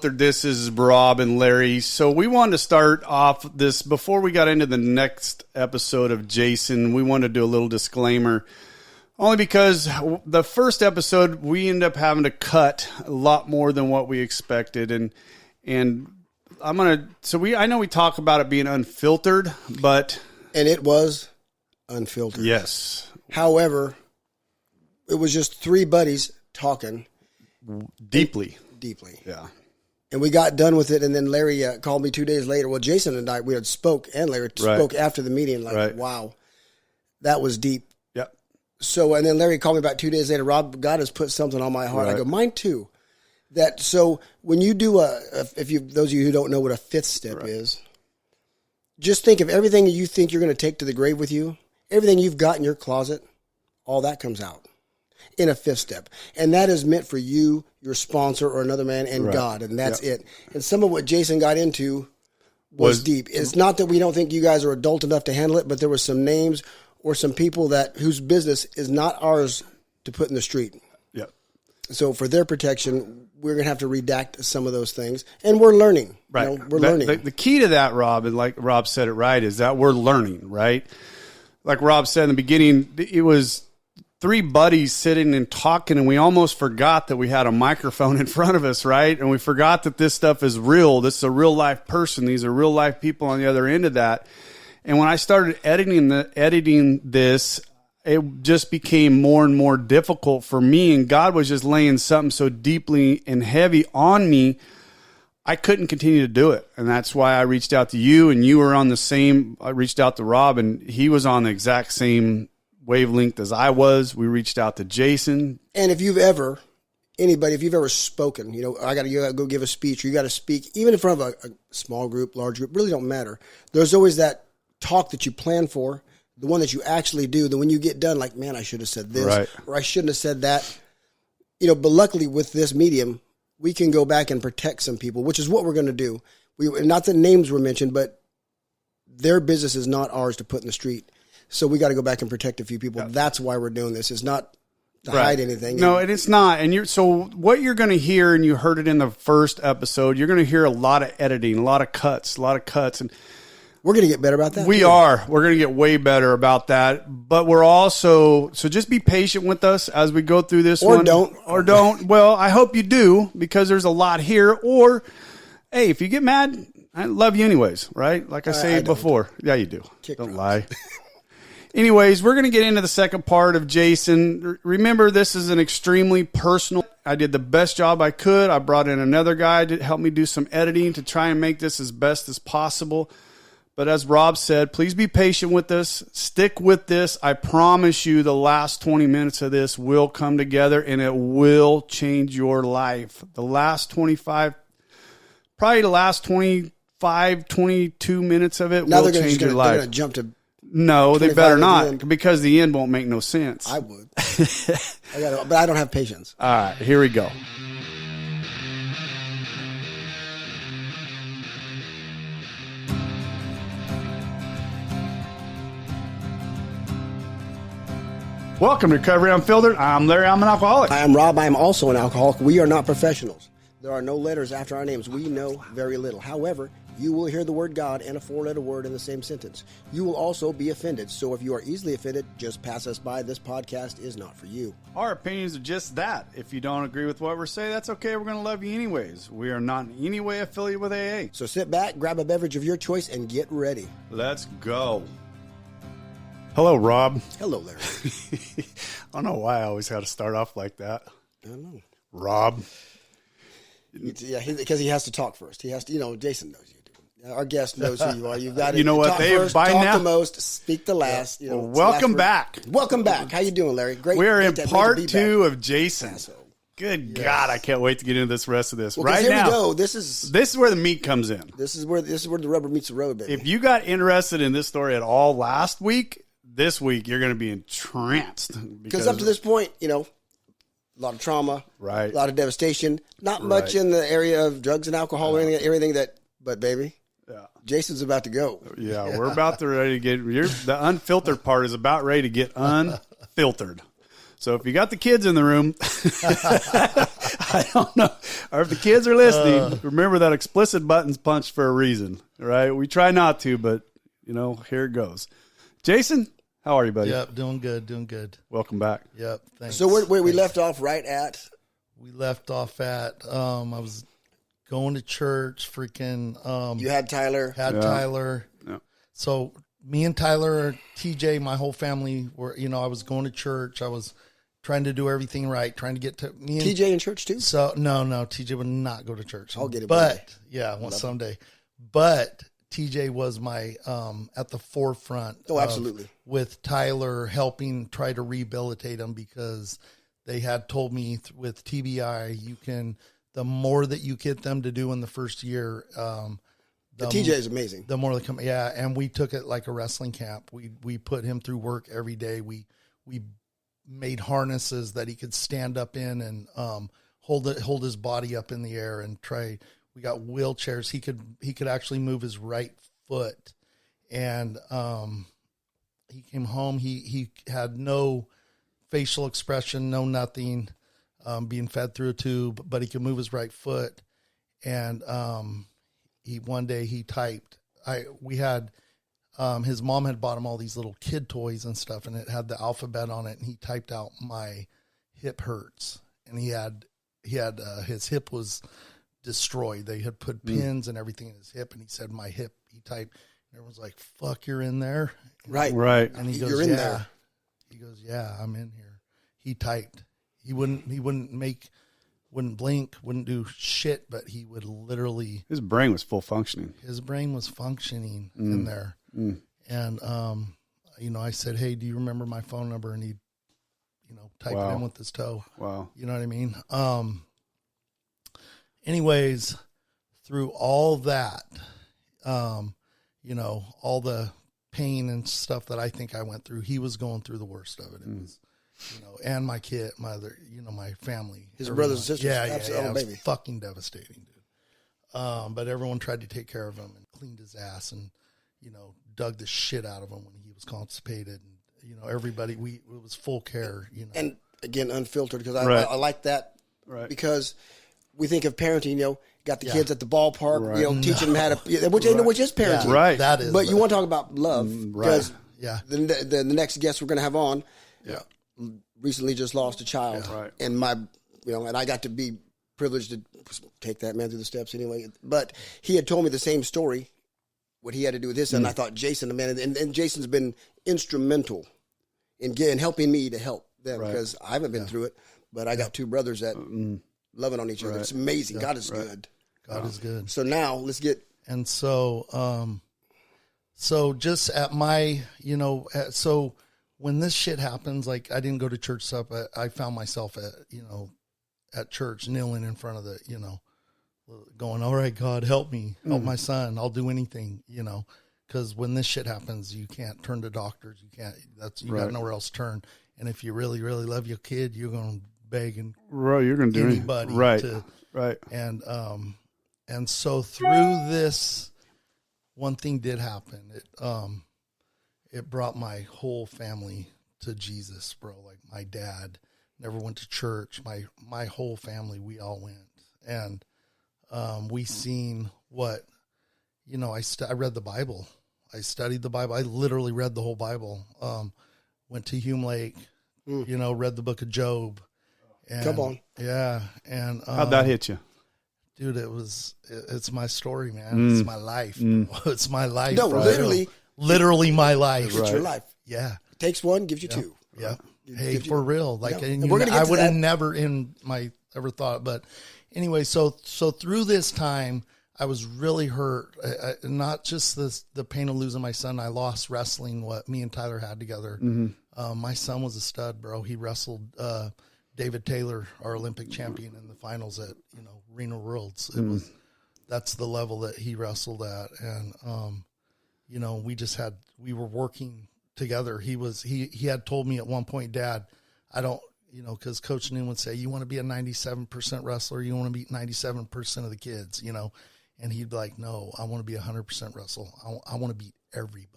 This is Rob and Larry. So we wanted to start off this before we got into the next episode of Jason. We wanted to do a little disclaimer, only because the first episode we ended up having to cut a lot more than what we expected, and I'm gonna. So I know we talk about it being unfiltered, but it was unfiltered. Yes. However, it was just three buddies talking deeply. Yeah. And we got done with it, and then Larry called me 2 days later. Well, Jason and I, we had spoke, and Larry spoke after the meeting. Wow, that was deep. Yep. So, and then Larry called me back 2 days later. Rob, God has put something on my heart. I go, mine too. So when you do those of you who don't know what a fifth step is, just think of everything you think you're going to take to the grave with you, everything you've got in your closet, all that comes out in a fifth step. And that is meant for you, your sponsor, or another man, and God. And that's it. And some of what Jason got into was deep. It's not that we don't think you guys are adult enough to handle it, but there were some names or some people whose business is not ours to put in the street. Yep. So for their protection, we're going to have to redact some of those things. And we're learning. Right. We're learning. The key to that, Rob, and like Rob said it right, is that we're learning, right? Like Rob said in the beginning, it was three buddies sitting and talking, and we almost forgot that we had a microphone in front of us, right? And we forgot that this stuff is real. This is a real life person. These are real life people on the other end of that. And when I started editing this, it just became more and more difficult for me, and God was just laying something so deeply and heavy on me, I couldn't continue to do it. And that's why I reached out to you, and you were on the same. I reached out to Rob, and he was on the exact same wavelength as I was. We reached out to Jason. And if you've ever spoken, I got to go give a speech, or you got to speak, even in front of a small group, large group, really don't matter. There's always that talk that you plan for, the one that you actually do, then when you get done, like, man, I should have said this, or I shouldn't have said that. But luckily with this medium, we can go back and protect some people, which is what we're going to do. Not that names were mentioned, but their business is not ours to put in the street. So we got to go back and protect a few people. Yep. That's why we're doing this. It's not to hide anything. No, and it's not. And so what you're going to hear, and you heard it in the first episode, you're going to hear a lot of editing, a lot of cuts. And we're going to get better about that. We are. We're going to get way better about that. But we're also, so just be patient with us as we go through this one. Or don't. Well, I hope you do, because there's a lot here. Or, hey, if you get mad, I love you anyways, right? Like I say before. Yeah, you do. Don't lie. Anyways, we're going to get into the second part of Jason. Remember, this is an extremely personal. I did the best job I could. I brought in another guy to help me do some editing to try and make this as best as possible. But as Rob said, please be patient with us. Stick with this. I promise you the last 20 minutes of this will come together, and it will change your life. The last 25 22 minutes of it will change your life. They're going to jump to... No, they better not, because the end won't make no sense. I would. But I don't have patience. All right, here we go. Welcome to Recovery Unfiltered. I'm Larry. I'm an alcoholic. I am Rob. I am also an alcoholic. We are not professionals. There are no letters after our names. We know very little. However, you will hear the word God and a four-letter word in the same sentence. You will also be offended. So if you are easily offended, just pass us by. This podcast is not for you. Our opinions are just that. If you don't agree with what we're saying, that's okay. We're going to love you anyways. We are not in any way affiliated with AA. So sit back, grab a beverage of your choice, and get ready. Let's go. Hello, Rob. Hello, Larry. I don't know why I always had to start off like that. I don't know. Rob. Yeah, because he has to talk first. He has to, Jason knows you do. Our guest knows who you are. You've got to what? Talk first, by talk now, the most, speak the last. Well, welcome back. Welcome back. How you doing, Larry? Great. We're in part 2 of Jason. Good God, I can't wait to get into this rest of this. Well, right here now, we go. This is where the meat comes in. This is where the rubber meets the road, baby. If you got interested in this story at all last week, this week you're going to be entranced. Because up to this point, a lot of trauma, right? A lot of devastation. Not much in the area of drugs and alcohol or everything that. But baby, Jason's about to go. Yeah, we're about to ready to get. The unfiltered part is about ready to get unfiltered. So if you got the kids in the room, I don't know. Or if the kids are listening, remember that explicit button's punched for a reason, right? We try not to, but, here it goes. Jason, how are you, buddy? Yep, doing good. Welcome back. Yep, thanks. So where we left off right at? We left off at, I was going to church, freaking. You had Tyler. Tyler. Yeah. So me and Tyler, TJ, my whole family were, I was going to church. I was trying to do everything right, trying to get to me. And TJ in church too? So no, TJ would not go to church. I'll get it. But someday. But TJ was my at the forefront. Oh, absolutely. With Tyler helping try to rehabilitate him, because they had told me with TBI, the more that you get them to do in the first year, the TJ is amazing. The more they come, yeah. And we took it like a wrestling camp. We put him through work every day. We made harnesses that he could stand up in and hold his body up in the air and try. We got wheelchairs. He could actually move his right foot, and he came home. He had no facial expression, no nothing, being fed through a tube, but he could move his right foot. And one day he typed. His mom had bought him all these little kid toys and stuff, and it had the alphabet on it. And he typed out, "My hip hurts," and he had his hip was destroyed. They had put pins and everything in his hip, and he said, "My hip." He typed, and everyone's like, "Fuck, you're in there." Right. And he goes, "You're in yeah. there." He goes, "Yeah, I'm in here." He typed. He wouldn't blink, wouldn't do shit, but he would literally. His brain was full functioning. His brain was functioning in there. And, I said, "Hey, do you remember my phone number?" And he, typed it in with his toe. Wow. You know what I mean? Anyways, through all that, all the pain and stuff that I think I went through, he was going through the worst of it. It was, and my kid, my family, his brothers and sisters. Yeah, it was fucking devastating, dude. But everyone tried to take care of him and cleaned his ass and, dug the shit out of him when he was constipated. And, everybody, it was full care, And again, unfiltered, because Right. I like that, Right. because we think of parenting, got the kids at the ballpark, teaching them how to, which is parenting. Yeah, Right. that is. But you want to talk about love, because the next guest we're going to have on, recently just lost a child, and and I got to be privileged to take that man through the steps anyway. But he had told me the same story, what he had to do with his son. And I thought Jason, the man, and Jason's been instrumental in helping me to help them, because I haven't been through it, but I got two brothers that loving on each other. It's amazing. God is good. God is good. So now let's get. And so, so just at my, so when this shit happens, like I didn't go to church stuff, I found myself at church kneeling in front of the, going, "All right, God, help me, help my son. I'll do anything," because when this shit happens, you can't turn to doctors. You can't, you got nowhere else to turn. And if you really, really love your kid, you're going to beg and you're going to do anybody. Right. And so through this, one thing did happen. It brought my whole family to Jesus, bro. Like my dad never went to church. My whole family, we all went. And we seen what, I read the Bible. I studied the Bible. I literally read the whole Bible. Went to Hume Lake, read the book of Job. And, come on. Yeah. And how'd that hit you? Dude, it's my story, man. It's my life. It's my life. No, bro. literally my life. It's your life. Yeah. It takes one, gives you two. Yeah. Hey, for real. Like, and we're gonna get I to would have that. never ever thought, but anyway, so through this time, I was really hurt. Not just the pain of losing my son. I lost wrestling, what me and Tyler had together. My son was a stud, bro. He wrestled David Taylor, our Olympic champion, in the finals at Reno Worlds. That's the level that he wrestled at, and we were working together. He had told me at one point, "Dad, I don't." Because Coach Noon would say, "You want to be a 97% wrestler, you want to beat 97% of the kids, And he'd be like, "No, I want to be 100% wrestler. I want to beat everybody."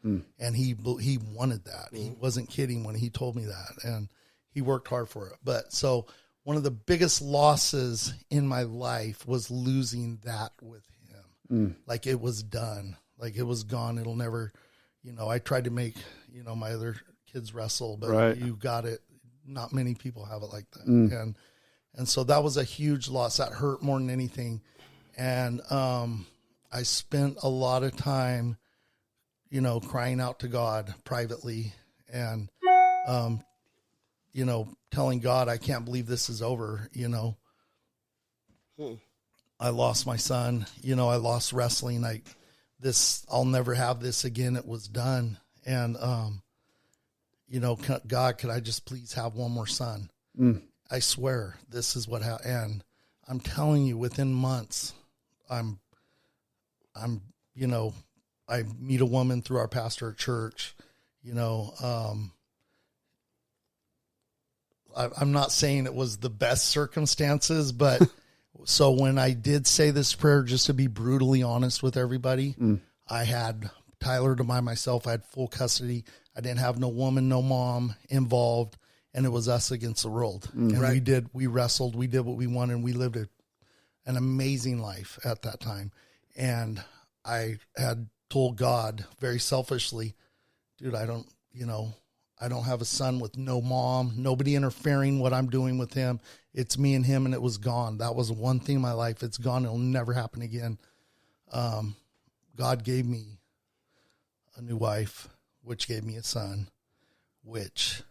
And he wanted that. He wasn't kidding when he told me that. And he worked hard for it. But so one of the biggest losses in my life was losing that with him. Like it was done, like it was gone. It'll never, I tried to make, my other kids wrestle, but you got it. Not many people have it like that. And so that was a huge loss that hurt more than anything. And, I spent a lot of time, crying out to God privately and, telling God, I can't believe this is over. I lost my son, I lost wrestling. I'll never have this again. It was done. And, God, could I just please have one more son? I swear this is what happened. And I'm telling you, within months, I meet a woman through our pastor at church, I'm not saying it was the best circumstances, but so when I did say this prayer, just to be brutally honest with everybody, I had Tyler to myself. I had full custody. I didn't have no woman, no mom involved, and it was us against the world. And we wrestled, we did what we wanted, and we lived an amazing life at that time. And I had told God very selfishly, dude, I don't have a son with no mom, nobody interfering what I'm doing with him. It's me and him, and it was gone. That was one thing in my life. It's gone. It'll never happen again. God gave me a new wife, which gave me a son, which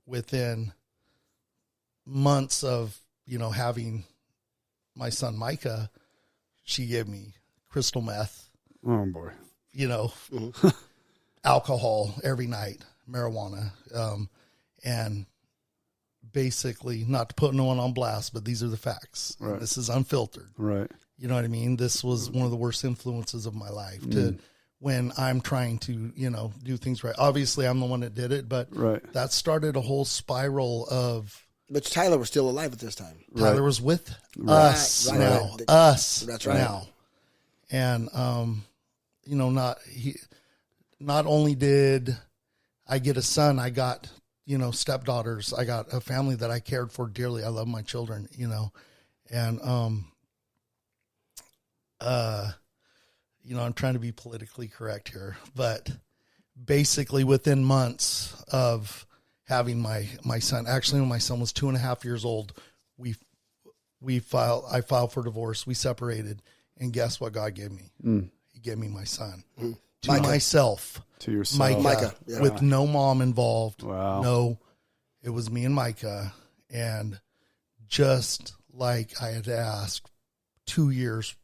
within months of, having my son Micah, she gave me crystal meth. Oh boy. Alcohol every night, marijuana. And basically, not to put no one on blast, but these are the facts. Right. This is unfiltered. Right. You know what I mean? This was one of the worst influences of my life when I'm trying to, do things right. Obviously, I'm the one that did it, but that started a whole spiral of. But Tyler was still alive at this time. Tyler was with us now. Us. That's right. Now. And, not only did I get a son, I got, stepdaughters. I got a family that I cared for dearly. I love my children, and, I'm trying to be politically correct here, but basically within months of having my son, actually when my son was 2.5 years old, I filed for divorce. We separated, and guess what God gave me? He gave me my son. To Micah. Myself. To yourself. Micah. With no mom involved. Wow. No, it was me and Micah. And just like I had asked 3 years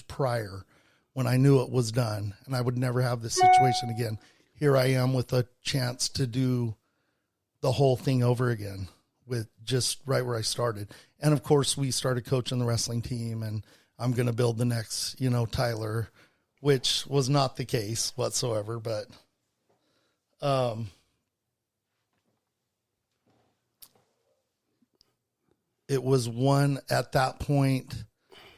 prior, when I knew it was done and I would never have this situation again, here I am with a chance to do the whole thing over again with just right where I started. And of course we started coaching the wrestling team, and I'm going to build the next, Tyler, which was not the case whatsoever, but, it was one at that point,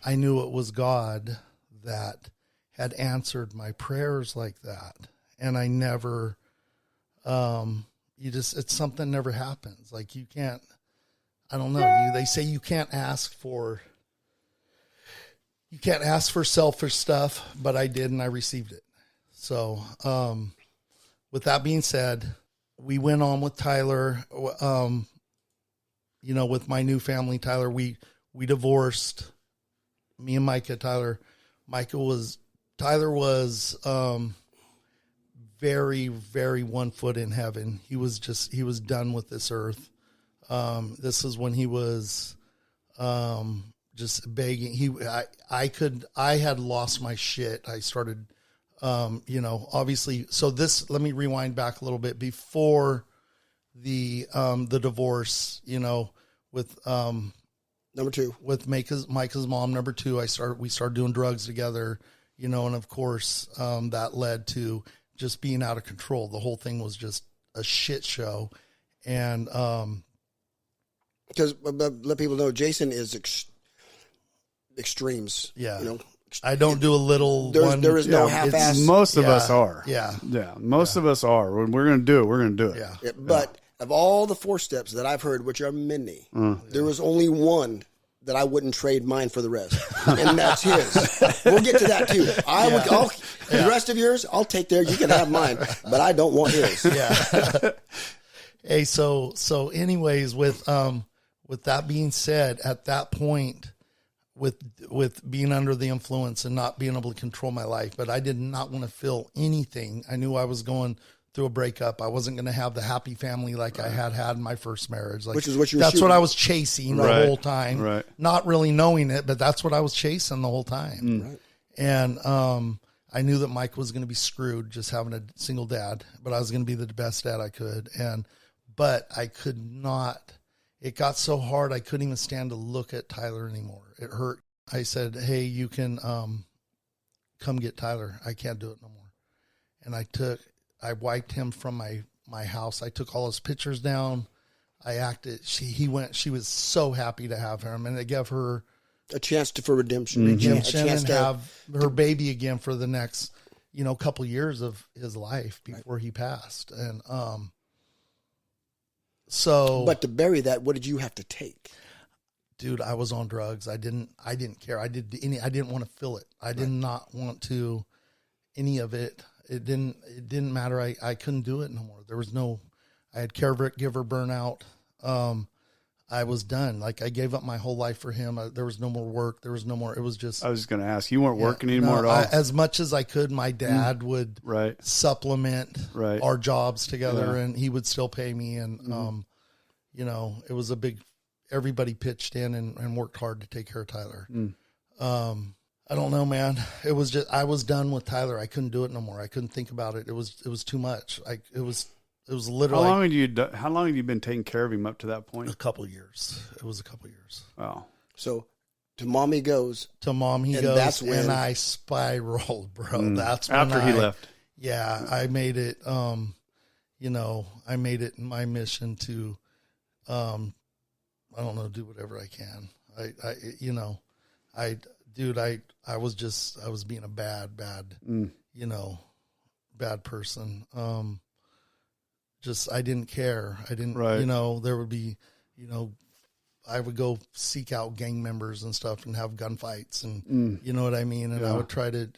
I knew it was God that had answered my prayers like that. And I never, it's something never happens. Like you can't, I don't know, they say you can't ask for selfish stuff, but I did, and I received it. So, with that being said, we went on with Tyler, with my new family, Tyler, we divorced, me and Micah. Tyler was very, very 1 foot in heaven. He was done with this earth. This is when he was, just begging. I had lost my shit. I started, obviously, so let me rewind back a little bit before the divorce, with, number 2, with Micah's mom, number 2, we started doing drugs together, and of course, that led to just being out of control. The whole thing was just a shit show. And, because let people know, Jason is extremes. Yeah. I don't do a little one. There is no half-ass. Most of us are. Yeah. Yeah. Most of us are. When we're going to do it, we're going to do it. Yeah. But of all the 4 steps that I've heard, which are many, there was only one that I wouldn't trade mine for the rest, and that's his. We'll get to that too. The rest of yours, I'll take there. You can have mine, but I don't want his. Yeah. Hey, so anyways, with that being said, at that point, with being under the influence and not being able to control my life, but I did not want to feel anything. I knew I was going through a breakup. I wasn't going to have the happy family like I had in my first marriage. Like, which is what that's what I was chasing the whole time. Right. Not really knowing it, but that's what I was chasing the whole time. Right. And I knew that Mike was going to be screwed just having a single dad, but I was going to be the best dad I could. But I could not. It got so hard I couldn't even stand to look at Tyler anymore. It hurt. I said, "Hey, you can come get Tyler. I can't do it no more." And I wiped him from my house. I took all his pictures down. I acted. She was so happy to have him, and it gave her a chance for redemption. Redemption, and have her baby again for the next, couple years of his life before he passed. And but to bury that, what did you have to take? Dude, I was on drugs. I didn't care. I didn't want to feel it. I did not want to any of it. It didn't matter. I couldn't do it no more. There was I had caregiver burnout. I was done. Like, I gave up my whole life for him. There was no more work. There was no more. It was just. I was just going to ask. You weren't working anymore at all? As much as I could, my dad would supplement our jobs together, and he would still pay me. And, it was a big, everybody pitched in and worked hard to take care of Tyler. I don't know, man. It was just, I was done with Tyler. I couldn't do it no more. I couldn't think about it. It was too much. It was literally. How long had you been taking care of him up to that point? A couple of years. It was a couple of years. Wow. So to mom he goes. To mom he goes. That's when, and I spiraled, bro. That's when after he left. Yeah, I made it. I made it my mission to, I don't know, do whatever I can. I was being a bad, bad person. I didn't care. I didn't, there would be, I would go seek out gang members and stuff and have gunfights and you know what I mean? And I would try to,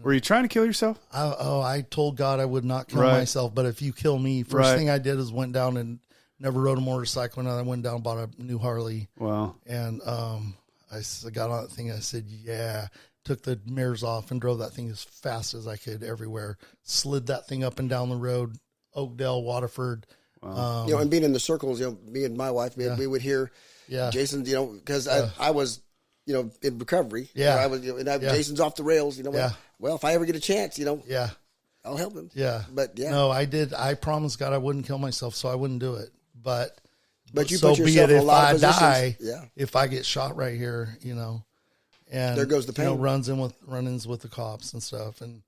Were you trying to kill yourself? I told God I would not kill myself, but if you kill me, first thing I did is went down and never rode a motorcycle, and I went down and bought a new Harley. Wow. And I got on that thing, and I said, yeah, took the mirrors off and drove that thing as fast as I could everywhere, slid that thing up and down the road, Oakdale, Waterford. Wow. And being in the circles, me and my wife, we would hear Jason, because I was, in recovery. Yeah. I was, Jason's off the rails, well, if I ever get a chance, I'll help him. Yeah. But no, I did. I promised God I wouldn't kill myself, so I wouldn't do it. But you so put yourself be it in a lot of positions. Die, if I get shot right here, and there goes the pain. Run-ins with the cops and stuff. And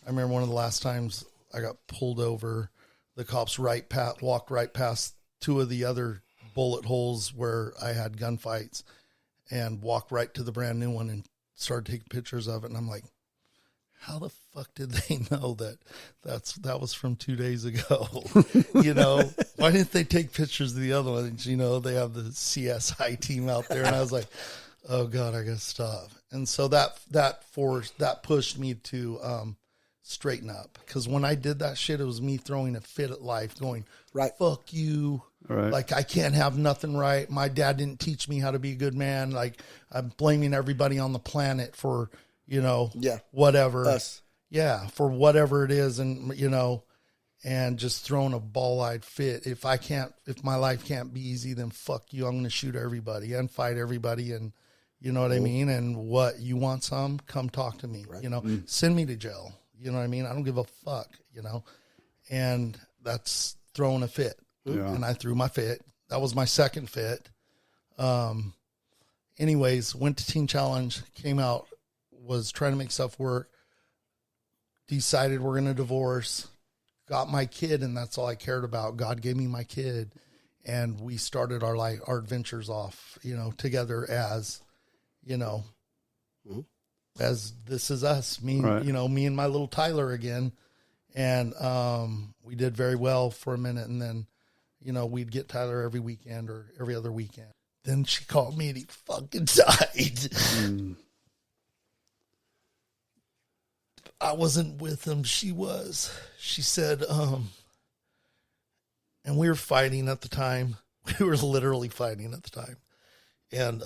I remember one of the last times I got pulled over, the cops walked right past 2 of the other bullet holes where I had gunfights, and walked right to the brand new one and started taking pictures of it. And I'm like, how the fuck did they know that was from 2 days ago? Why didn't they take pictures of the other ones? They have the CSI team out there. And I was like, oh God, I gotta stop. And so that pushed me to straighten up. Because when I did that shit, it was me throwing a fit at life, going, fuck you. Right. Like, I can't have nothing right. My dad didn't teach me how to be a good man. Like, I'm blaming everybody on the planet for, whatever. Us. Yeah, for whatever it is. And, and just throwing a ball-eyed fit. If my life can't be easy, then fuck you. I'm going to shoot everybody and fight everybody. And you know what I mean? And what, you want some? Come talk to me, send me to jail. You know what I mean? I don't give a fuck, and that's throwing a fit. Yeah. And I threw my fit. That was my second fit. Anyways, went to Teen Challenge, came out, was trying to make stuff work, decided we're going to divorce, got my kid, and that's all I cared about. God gave me my kid, and we started our adventures off, together as, as this is us, me, me and my little Tyler again. And we did very well for a minute, and then You know, we'd get Tyler every weekend or every other weekend. Then she called me and he fucking died. I wasn't with him. She was. She said, and we were fighting at the time. We were literally fighting at the time. And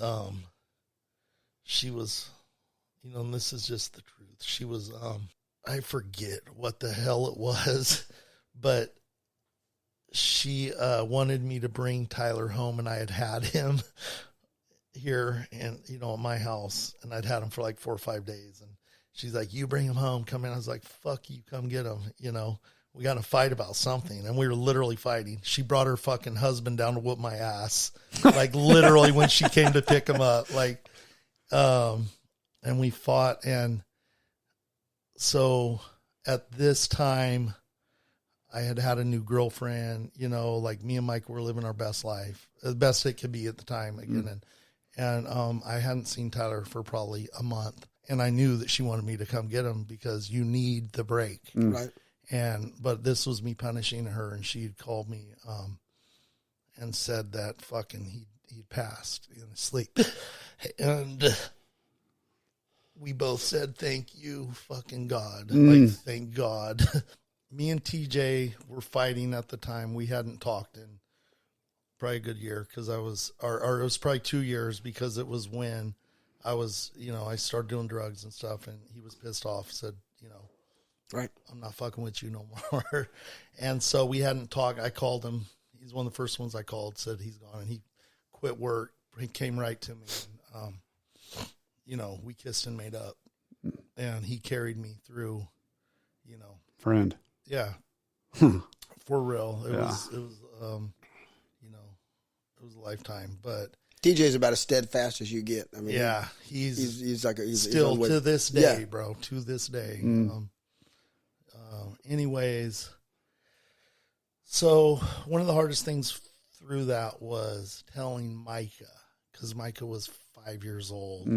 she was, you know, and this is just the truth. She was, I forget what the hell it was, but she wanted me to bring Tyler home, and I had him here and, you know, at my house, and I'd had him for like 4 or 5 days. And she's like, you bring him home, come in. I was like, fuck you, come get him. You know, we got to fight about something. And we were literally fighting. She brought her fucking husband down to whoop my ass. Like literally when she came to pick him up, like, and we fought. And so at this time I had a new girlfriend, you know, like me and Mike were living our best life, the best it could be at the time again. And I hadn't seen Tyler for probably a month. And I knew that she wanted me to come get him because you need the break. Right. But this was me punishing her, and she had called me and said that fucking he'd passed in his sleep. And we both said, thank you, fucking God. Like, thank God. Me and TJ were fighting at the time. We hadn't talked in probably a good year because or it was probably 2 years because it was when I was, you know, I started doing drugs and stuff, and he was pissed off, said, you know, right, I'm not fucking with you no more. And so we hadn't talked. I called him. He's one of the first ones I called, said he's gone, and he quit work. He came right to me, and, you know, we kissed and made up, and he carried me through, you know. Friend. Yeah. For real. It was, you know, it was a lifetime, but TJ's about as steadfast as you get. I mean, yeah, he's like still to this day, bro, to this day. Anyways, so one of the hardest things through that was telling Micah, because Micah was 5 years old,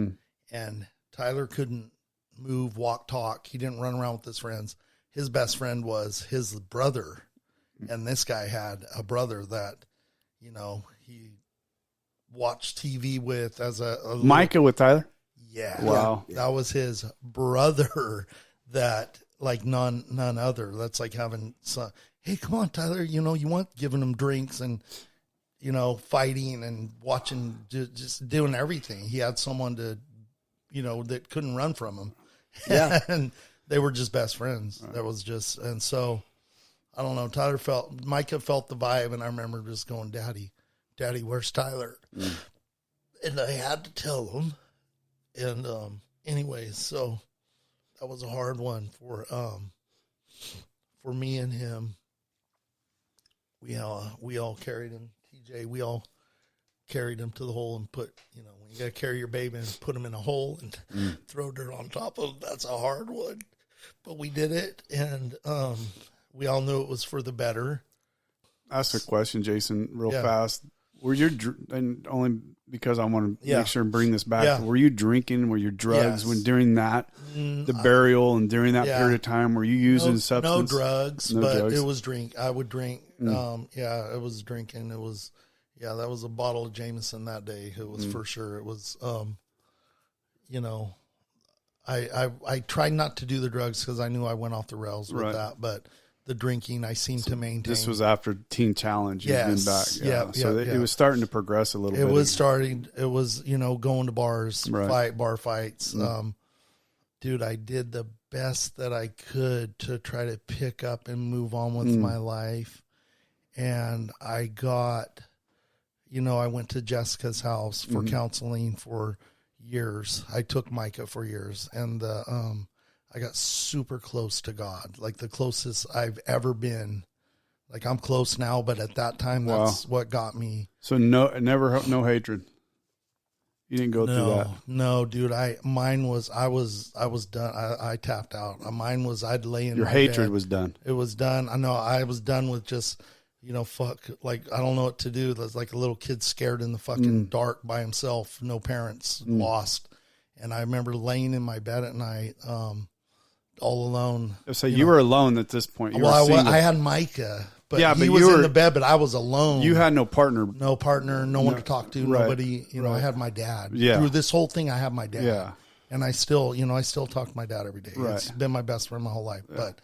and Tyler couldn't move, walk, talk. He didn't run around with his friends. His best friend was his brother, and this guy had a brother that, you know, he watched TV with as a Micah with Tyler. Yeah. Wow. Yeah. That was his brother that like none other. That's like having son. Hey, come on, Tyler. You know, you want giving him drinks and, you know, fighting and watching, just doing everything. He had someone to, you know, that couldn't run from him. Yeah. And they were just best friends. Right. That was just, and so I don't know. Micah felt the vibe, and I remember just going, Daddy, where's Tyler? And I had to tell him. And anyways, so that was a hard one for me and him. We all carried him. TJ, we all carried him to the hole and put, you know, when you got to carry your baby and put him in a hole and throw dirt on top of him, that's a hard one. But we did it, and we all knew it was for the better. Ask a question, Jason, real fast. Were you, and only because I want to make sure and bring this back, were you drinking, were you drugs when during that, the burial and during that period of time, were you using substance? No drugs, but it was drink. I would drink. It was drinking. It was, that was a bottle of Jameson that day. It was for sure. It was, you know, I tried not to do the drugs because I knew I went off the rails with that, but the drinking I seemed to maintain. This was after Teen Challenge. You've been back. It was starting to progress a little bit. It was starting. It was, you know, going to bars, bar fights. Dude, I did the best that I could to try to pick up and move on with my life. And I got, you know, I went to Jessica's house for counseling for years. I took Micah for years, and I got super close to God, like the closest I've ever been. Like I'm close now, but at that time, that's what got me. So no hatred. You didn't go through that. No, dude. I was done. I tapped out. Mine was, I'd lay in your my hatred bed. was done. It was done. I know I was done with just, you know, fuck, like, I don't know what to do. There's like a little kid scared in the fucking dark by himself, no parents, lost. And I remember laying in my bed at night, all alone. So you were alone at this point. I had Micah, But yeah, he but was in the bed, but I was alone. You had no partner. No partner, no one to talk to, right, nobody. You know, I had my dad. Yeah. Through this whole thing, I have my dad. Yeah. And I still talk to my dad every day. Right. It's been my best friend my whole life. Yeah. But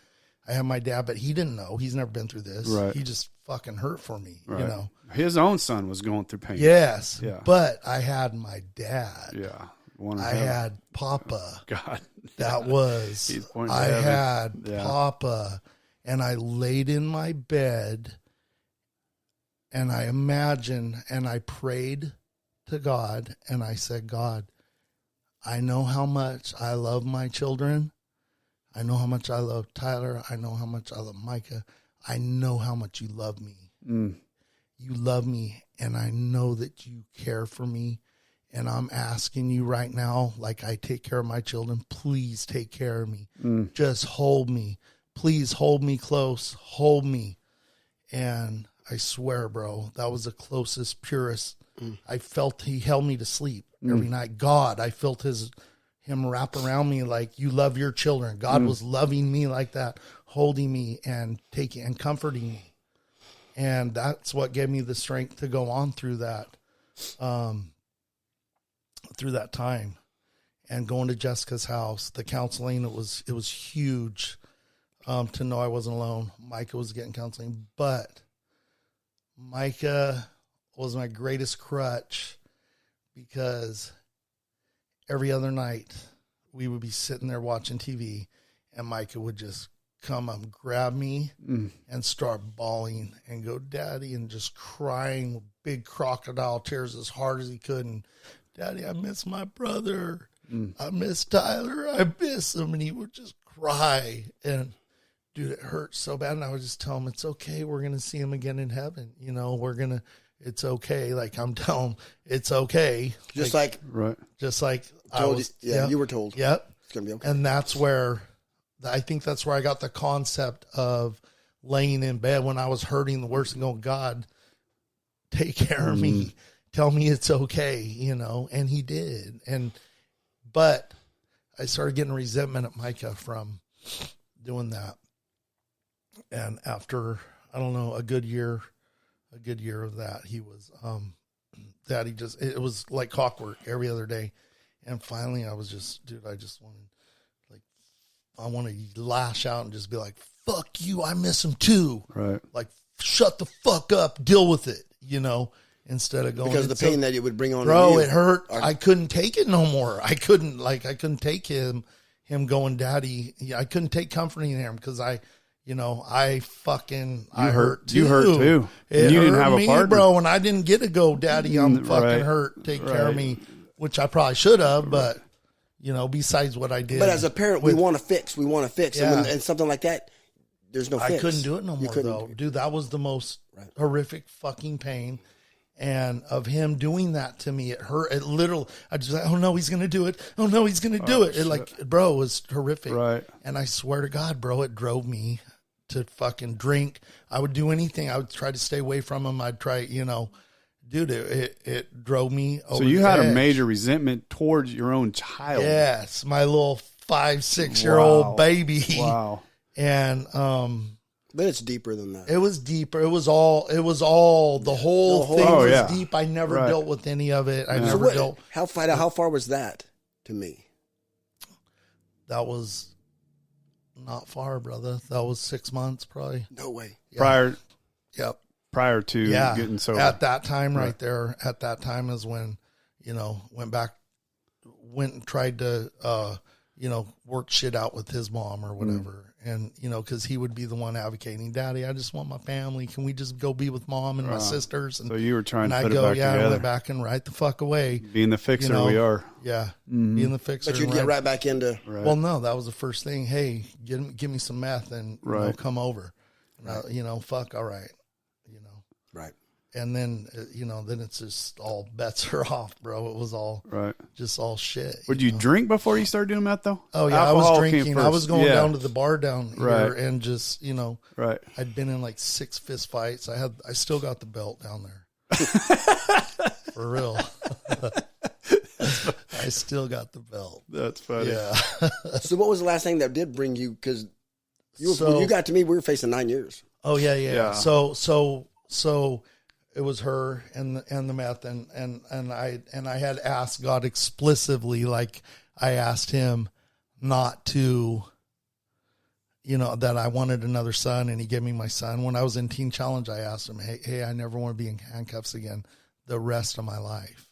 I have my dad, but he didn't know. He's never been through this. Right. He just fucking hurt for me, right. you know. His own son was going through pain. Yes. Yeah. But I had my dad. Yeah. I had Papa. God. That was, I had yeah. Papa. And I laid in my bed and I imagined and I prayed to God and I said, God, I know how much I love my children. I know how much I love Tyler. I know how much I love Micah. I know how much you love me. Mm. You love me, and I know that you care for me. And I'm asking you right now, like I take care of my children, please take care of me. Mm. Just hold me. Please hold me close. Hold me. And I swear, bro, that was the closest, purest. I felt he held me to sleep every night. God, I felt him wrap around me like you love your children. God was loving me like that, holding me and taking and comforting me. And that's what gave me the strength to go on through that time. And going to Jessica's house, the counseling, it was huge to know I wasn't alone. Micah was getting counseling, but Micah was my greatest crutch because every other night we would be sitting there watching TV and Micah would just come up, grab me and start bawling and go, Daddy, and just crying with big crocodile tears as hard as he could. And Daddy, I miss my brother. I miss Tyler. I miss him. And he would just cry. And dude, it hurt so bad. And I would just tell him, it's okay. We're going to see him again in heaven. You know, it's okay. Like I'm telling him, it's okay. Just right. Just like I was, you were told. Yep. It's going to be okay. And I think that's where I got the concept of laying in bed when I was hurting the worst and going, God, take care of me. Tell me it's okay, you know, and he did. But I started getting resentment at Micah from doing that. And after, I don't know, a good year of that, he was, Daddy just, it was like clockwork every other day. And finally I was just, dude, I want to lash out and just be like, fuck you. I miss him too. Right. Like, shut the fuck up. Deal with it, you know, instead of going. Because of the pain that it would bring on. Bro, it hurt. I couldn't take it no more. I couldn't take him going, Daddy. I couldn't take comforting him because I hurt too. You hurt too. It you hurt didn't have a partner, bro, and I didn't get to go, Daddy. I'm fucking hurt. Take care of me, which I probably should have, but you know, besides what I did. But as a parent, we want to fix. Yeah. And something like that, there's no fix. I couldn't do it no more, though. Dude, that was the most horrific fucking pain. And of him doing that to me, it hurt. It literally, I just like, oh no, he's going to do it. Oh no, he's going to do it. It like, bro, it was horrific. Right. And I swear to God, bro, it drove me to fucking drink. I would do anything. I would try to stay away from him. I'd try, you know, dude, it drove me over. So you had a major resentment towards your own child. Yes. My little 5-6-year-old baby. Wow. And, but it's deeper than that. it was deeper. It was all the whole thing was deep. I never dealt with any of it. I never dealt. How far was that to me? That was not far, brother. That was 6 months probably. No way. Yeah. Prior to getting sober. At that time right there, at that time is when, you know, went and tried to, you know, work shit out with his mom or whatever. And, you know, cause he would be the one advocating, Daddy, I just want my family. Can we just go be with Mom and my sisters? And so you were trying to put it back together. I went back and right the fuck away. Being the fixer, you know, we are. Yeah. Being the fixer. But you'd get right back into. Right. Well, no, that was the first thing. Hey, give me some meth and you know, come over. You know, fuck. All right. You know. Right. And then, you know, then it's just all bets are off, bro. It was all just all shit. Would you drink before you started doing that though? Oh yeah, Alcohol I was drinking. I was going down to the bar down here and just, you know, I'd been in like 6 fist fights. I still got the belt down there. For real. I still got the belt. That's funny. Yeah. So what was the last thing that did bring you? Because when you got to me, we were facing 9 years. Oh yeah. So it was her and the meth and I had asked God explicitly, like I asked him not to, that I wanted another son, and he gave me my son. When I was in Teen Challenge, I asked him, hey, I never want to be in handcuffs again the rest of my life.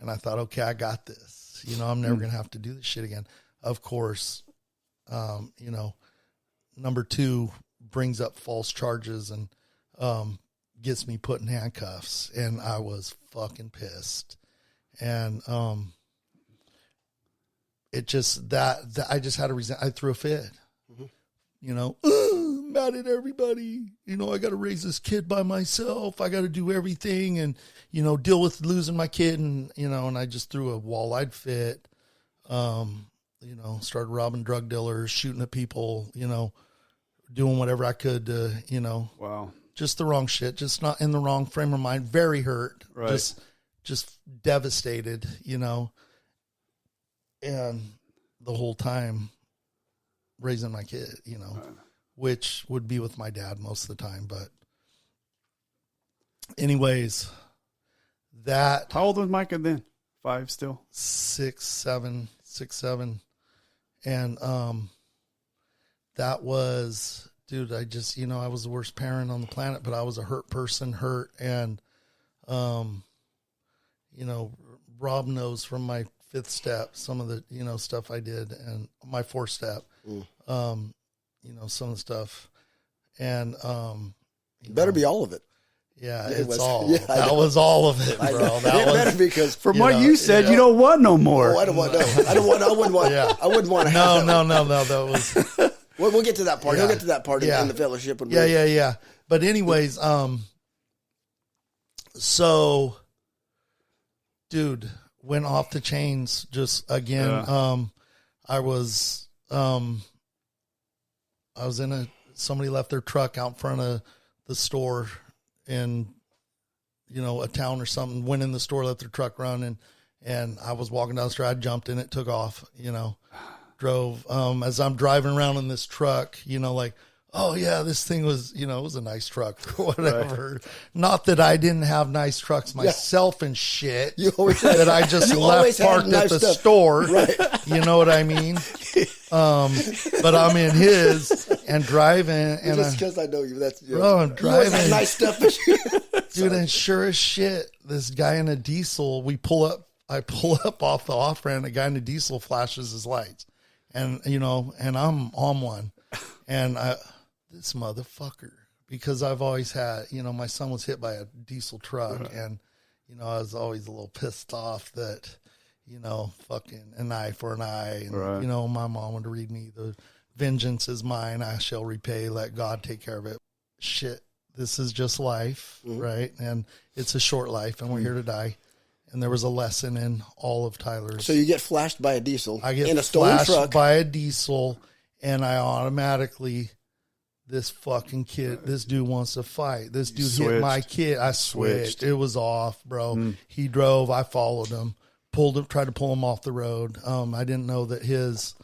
And I thought, okay, I got this. I'm never going to have to do this shit again. Of course, number 2 brings up false charges and gets me put in handcuffs, and I was fucking pissed. And it just that I just had I threw a fit. Mad at everybody. I got to raise this kid by myself. I got to do everything and, deal with losing my kid. And, and I just threw a wall-eyed fit, started robbing drug dealers, shooting at people, doing whatever I could to, wow, just the wrong shit, just not in the wrong frame of mind, very hurt, right. just devastated, and the whole time raising my kid, which would be with my dad most of the time. But anyways, how old was Micah then? 5 still? 6, 7. And, that was, dude, I just, I was the worst parent on the planet, but I was a hurt person, and, Rob knows from my 5th step, some of the, stuff I did, and my 4th step, some of the stuff, and, better be all of it. Yeah, it's all. Yeah, that was all of it, bro. That was better, because from what you said, you don't want no more. Oh, I don't want. No, I don't want. I wouldn't want. Yeah. I wouldn't want to. No. That was. We'll get to that part. Yeah. He'll get to that part in the fellowship. Yeah. But anyways, so, dude, went off the chains. Just again, I was somebody left their truck out in front of the store in, a town or something, went in the store, let their truck run, and I was walking down the street, I jumped in it, took off, drove, as I'm driving around in this truck, like, oh yeah, this thing was, it was a nice truck or whatever. Right. Not that I didn't have nice trucks myself and shit. You always that I just left parked at the store. Right. You know what I mean? But I'm in his and driving, and just because I know you, that's bro, I'm driving nice stuff, dude. And sure as shit, this guy in a diesel. I pull up off the off ramp. A guy in a diesel flashes his lights, and and I'm on one, and this motherfucker, because I've always had, my son was hit by a diesel truck, and I was always a little pissed off that, fucking an eye for an eye. And, my mom would read me, the vengeance is mine, I shall repay, let God take care of it. Shit, this is just life, right? And it's a short life, and we're here to die. And there was a lesson in all of Tyler's. So you get flashed by a diesel. I get in a stolen flashed truck by a diesel, and I automatically, this fucking kid, this dude wants to fight. This dude hit my kid. I switched. It was off, bro. He drove. I followed him. Tried to pull him off the road. I didn't know that his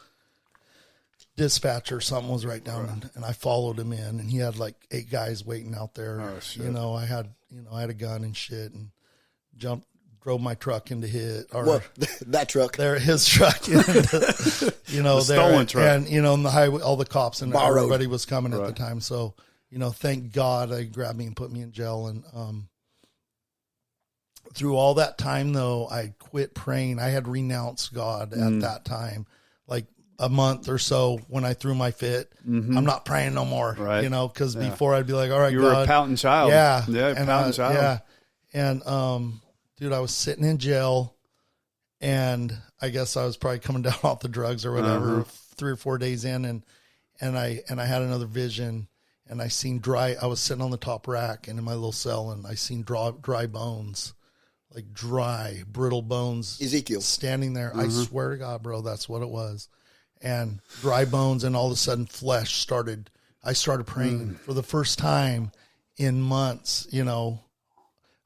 dispatcher or something was right down, and I followed him in, and he had like 8 guys waiting out there. Oh, shit. I had a gun and shit, and drove my truck into his, that truck, his truck, the stolen truck, and in the highway, all the cops and everybody was coming at the time. So, thank God they grabbed me and put me in jail. And through all that time, though, I quit praying. I had renounced God at that time, like a month or so when I threw my fit. I'm not praying no more, because before I'd be like, all right, you God. were a pouting child, pouting child, and dude, I was sitting in jail, and I guess I was probably coming down off the drugs or whatever, 3 or 4 days in, and I had another vision, and I seen I was sitting on the top rack and in my little cell, and I seen dry bones, like dry, brittle bones. Ezekiel. Standing there. I swear to God, bro, that's what it was. And dry bones, and all of a sudden I started praying for the first time in months,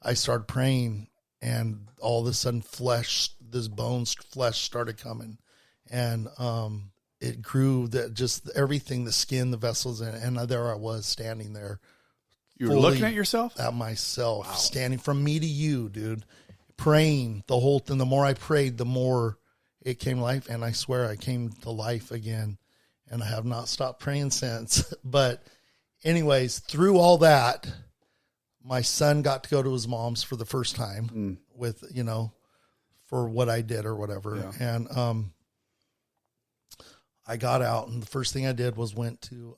I started praying, and all of a sudden flesh started coming, and it grew, that just everything, the skin, the vessels, and there I was standing there You were looking at yourself? At myself, standing from me to you, dude, praying the whole thing. The more I prayed, the more it came life. And I swear I came to life again. And I have not stopped praying since. But anyways, through all that, my son got to go to his mom's for the first time with, you know, for what I did or whatever. Yeah. And I got out, and the first thing I did was went to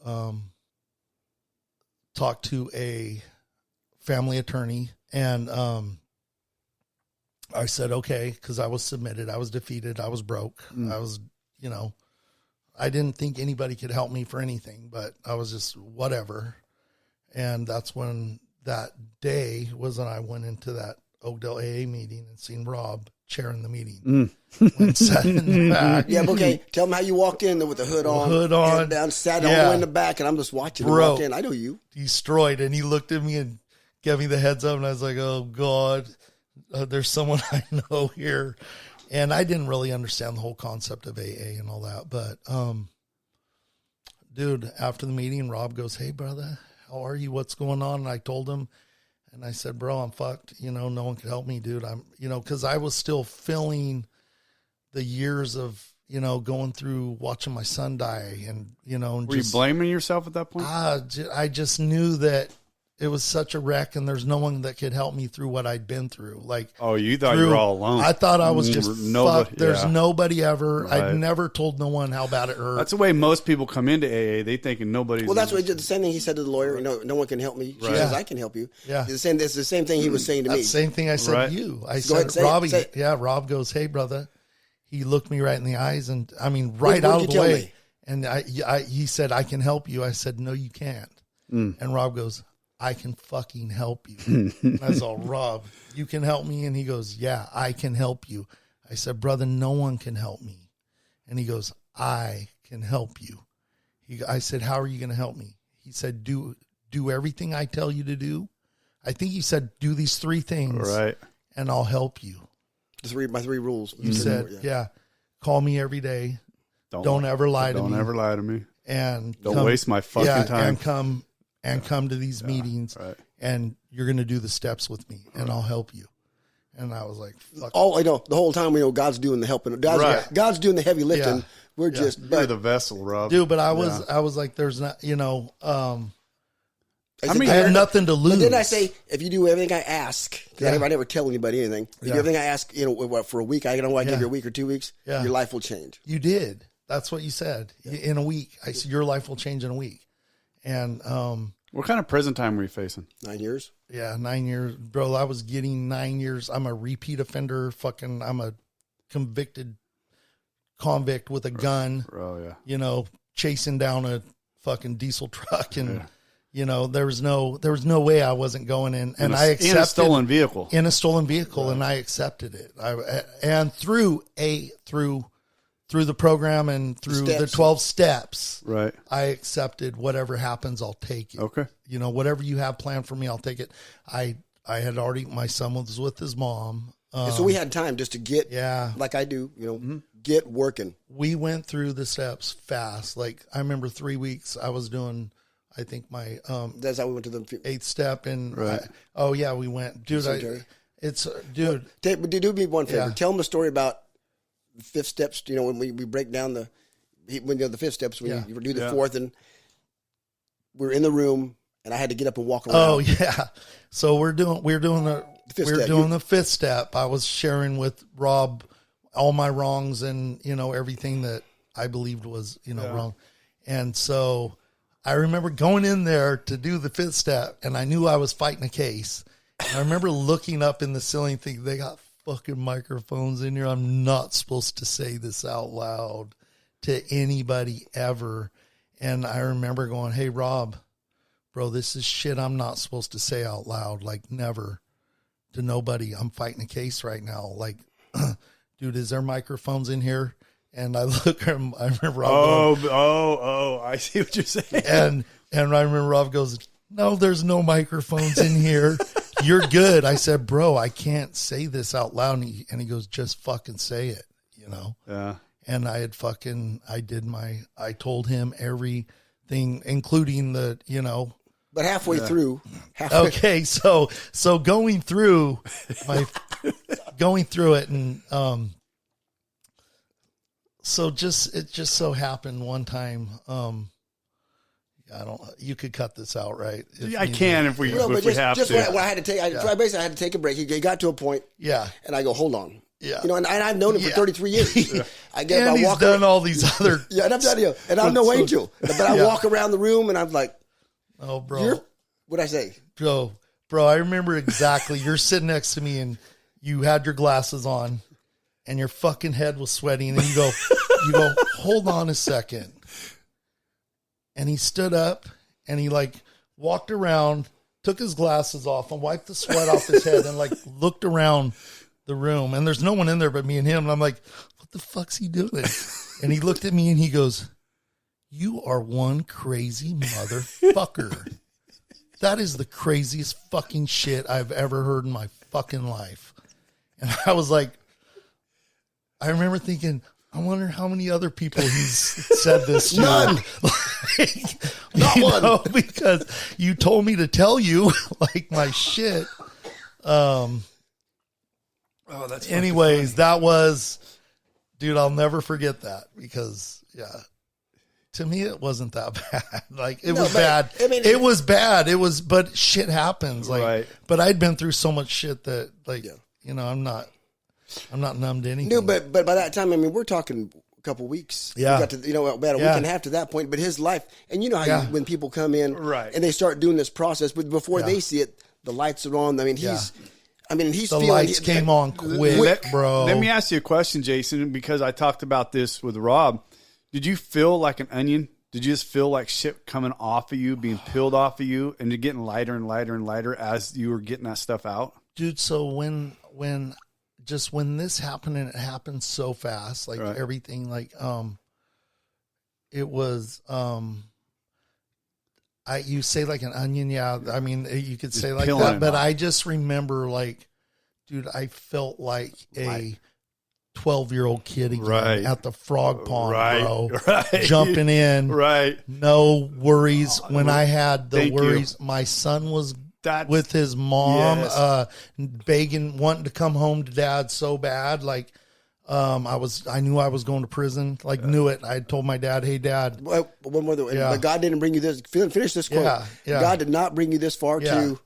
talk to a family attorney. And I said, okay, because I was submitted. I was defeated. I was broke. I was, you know, I didn't think anybody could help me for anything, but I was just whatever. And that's when that day was when I went into that Oakdale AA meeting and seen Rob chairing the meeting. Went sat in the back. Yeah, but okay. Tell them how you walked in with the hood on. Head down, sat all the way in the back, and I'm just watching him walk in. I know you. Destroyed. And he looked at me and gave me the heads up, and I was like, oh, God, there's someone I know here. And I didn't really understand the whole concept of AA and all that. But, dude, after the meeting, Rob goes, hey, brother, how are you? What's going on? And I told him, and I said, bro, I'm fucked. You know, no one could help me, dude. I'm, you know, because I was still feeling the years of, you know, going through watching my son die. And, you know, and were you blaming yourself at that point? I just knew that it was such a wreck, and there's no one that could help me through what I'd been through. Like, oh, you thought you were all alone. I thought I was just fucked. There's nobody ever. Right. I'd never told no one how bad it hurt. That's the way most people come into AA. They thinking nobody's. Well, that's what he did. The same thing he said to the lawyer. You know, no one can help me. She says, I can help you. Yeah. It's the same thing he was saying to me. The same thing I said to you. I said, Robbie, Rob goes, hey, brother. He looked me right in the eyes, and I mean, right out of the way. And he said, I can help you. I said, no, you can't. And Rob goes, I can fucking help you. And I was all, Rob, you can help me? And he goes, yeah, I can help you. I said, brother, no one can help me. And he goes, I can help you. I said, how are you going to help me? He said, do everything I tell you to do. I think he said, do these 3 things, right, and I'll help you. My 3 rules. You said, call me every day. Don't ever lie to me. Don't ever lie to me. And don't waste my fucking time. And come to these meetings, right, and you're going to do the steps with me, and I'll help you. And I was like, fuck. I know the whole time we know God's doing the helping. God's doing the heavy lifting. Yeah. We're just you're the vessel, Rob. Dude, but I was like, there's not, you know, I had nothing to lose. But then I say, if you do everything I ask, because I never tell anybody anything. If you do everything I ask, you know, for a week, I give you a week or 2 weeks, your life will change. You did. That's what you said. In a week. I said, your life will change in a week. And what kind of prison time were you facing? 9 years. Yeah, 9 years, bro. I was getting 9 years. I'm a repeat offender. I'm a convict with a gun. Oh yeah. You know, chasing down a fucking diesel truck, and you know, there was no way I wasn't going in. And I accepted in a stolen vehicle. Right. And I accepted it. And through the program and through the 12 steps, right, I accepted whatever happens, I'll take it. Okay. You know, whatever you have planned for me, I'll take it. I had already, my son was with his mom. So we had time just to get, like I do, you know, get working. We went through the steps fast. Like I remember 3 weeks I was doing, I think my, that's how we went to the 8th step. And right. We went, dude, do me one favor. Tell them the story about the 5th steps, you know, when we break down the 5th steps, when you do the 4th, and we're in the room, and I had to get up and walk around. Oh yeah. So we're doing the 5th step. I was sharing with Rob all my wrongs and, you know, everything that I believed was, you know, wrong. And so I remember going in there to do the 5th step, and I knew I was fighting a case. And I remember looking up in the ceiling thinking, they got fucking microphones in here. I'm not supposed to say this out loud to anybody ever. And I remember going, hey, Rob, bro, this is shit I'm not supposed to say out loud. Like, never to nobody. I'm fighting a case right now. Like, dude, is there microphones in here? And I look at him, I remember Rob going, I see what you're saying. And I remember Rob goes, no, there's no microphones in here. You're good. I said, bro, I can't say this out loud. And he goes, just fucking say it, you know? Yeah. And I told him everything, including the, you know, But halfway through. Okay, so going through it, and so it just so happened one time. You could cut this out, right? I can if we have to. What I had to take. I basically had to take a break. He got to a point. Yeah. And I go, hold on. Yeah. And I've known him for 33 years. Yeah. And he's done all these other. Yeah, and I'm telling you, and I'm no angel, but I walk around the room and I'm like, oh, bro. What'd I say? Bro, I remember exactly. You're sitting next to me and you had your glasses on and your fucking head was sweating and you go, hold on a second. And he stood up and he walked around, took his glasses off and wiped the sweat off his head and looked around the room. And there's no one in there but me and him. And I'm like, what the fuck's he doing? And he looked at me and he goes, you are one crazy motherfucker. That is the craziest fucking shit I've ever heard in my fucking life. And I was like, I remember thinking, I wonder how many other people he's said this to. None. Not one. Because you told me to tell you my shit. That's anyways, that was, dude, I'll never forget that because to me, it wasn't that bad. It was bad. I mean, it was bad. But shit happens. Right. But I'd been through so much shit that, I'm not numb to anything. No, but by that time, I mean, we're talking a couple weeks. Yeah. We got to, about a week and a half to that point. But his life, and you know how when people come in and they start doing this process, but before they see it, the lights are on. I mean, he's the lights came on quick, bro. Let me ask you a question, Jason, because I talked about this with Rob. Did you feel like an onion? Did you just feel like shit coming off of you, being peeled off of you, and you're getting lighter and lighter and lighter as you were getting that stuff out? Dude, so when this happened, and it happened so fast, everything, it was, you say like an onion. Yeah. I mean, you could say like that, but I just remember dude, I felt like a 12-year-old kid again at the frog pond, bro, jumping in, no worries. When I had the worries, my son was with his mom, begging, wanting to come home to dad so bad. I knew I was going to prison. Knew it. I told my dad, "Hey, Dad." Well, one more. But God didn't bring you this. Finish this quote. Yeah. God did not bring you this far to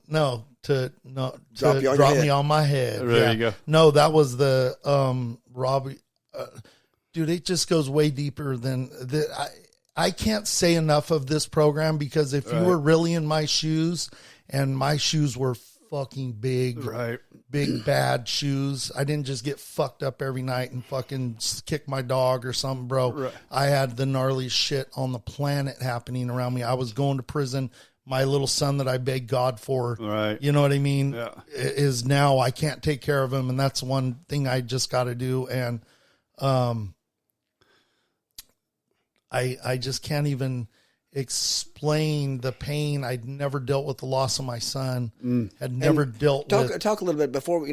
drop me on my head. There you go. No, that was the Robbie. Dude, it just goes way deeper than I can't say enough of this program because if you were really in my shoes, and my shoes were fucking big, big bad shoes. I didn't just get fucked up every night and fucking kick my dog or something, bro. I had the gnarliest shit on the planet happening around me. I was going to prison. My little son that I begged God for, you know what I mean, is now I can't take care of him, and that's one thing I just got to do. And I just can't even explain the pain. I'd never dealt with the loss of my son. Had never dealt with. Talk a little bit before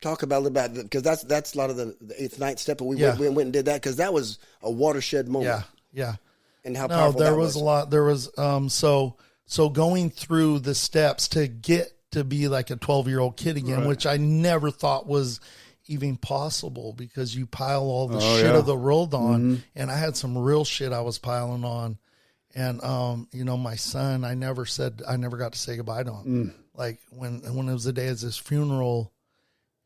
talk about a little bit, because that's a lot of the eighth, ninth step. But we went and did that because that was a watershed moment. Yeah. And how powerful there was a lot. There was so going through the steps to get to be like a 12-year-old kid again, which I never thought was even possible, because you pile all the shit of the world on, and I had some real shit I was piling on. And my son, I never got to say goodbye to him. Like when it was the day of his funeral,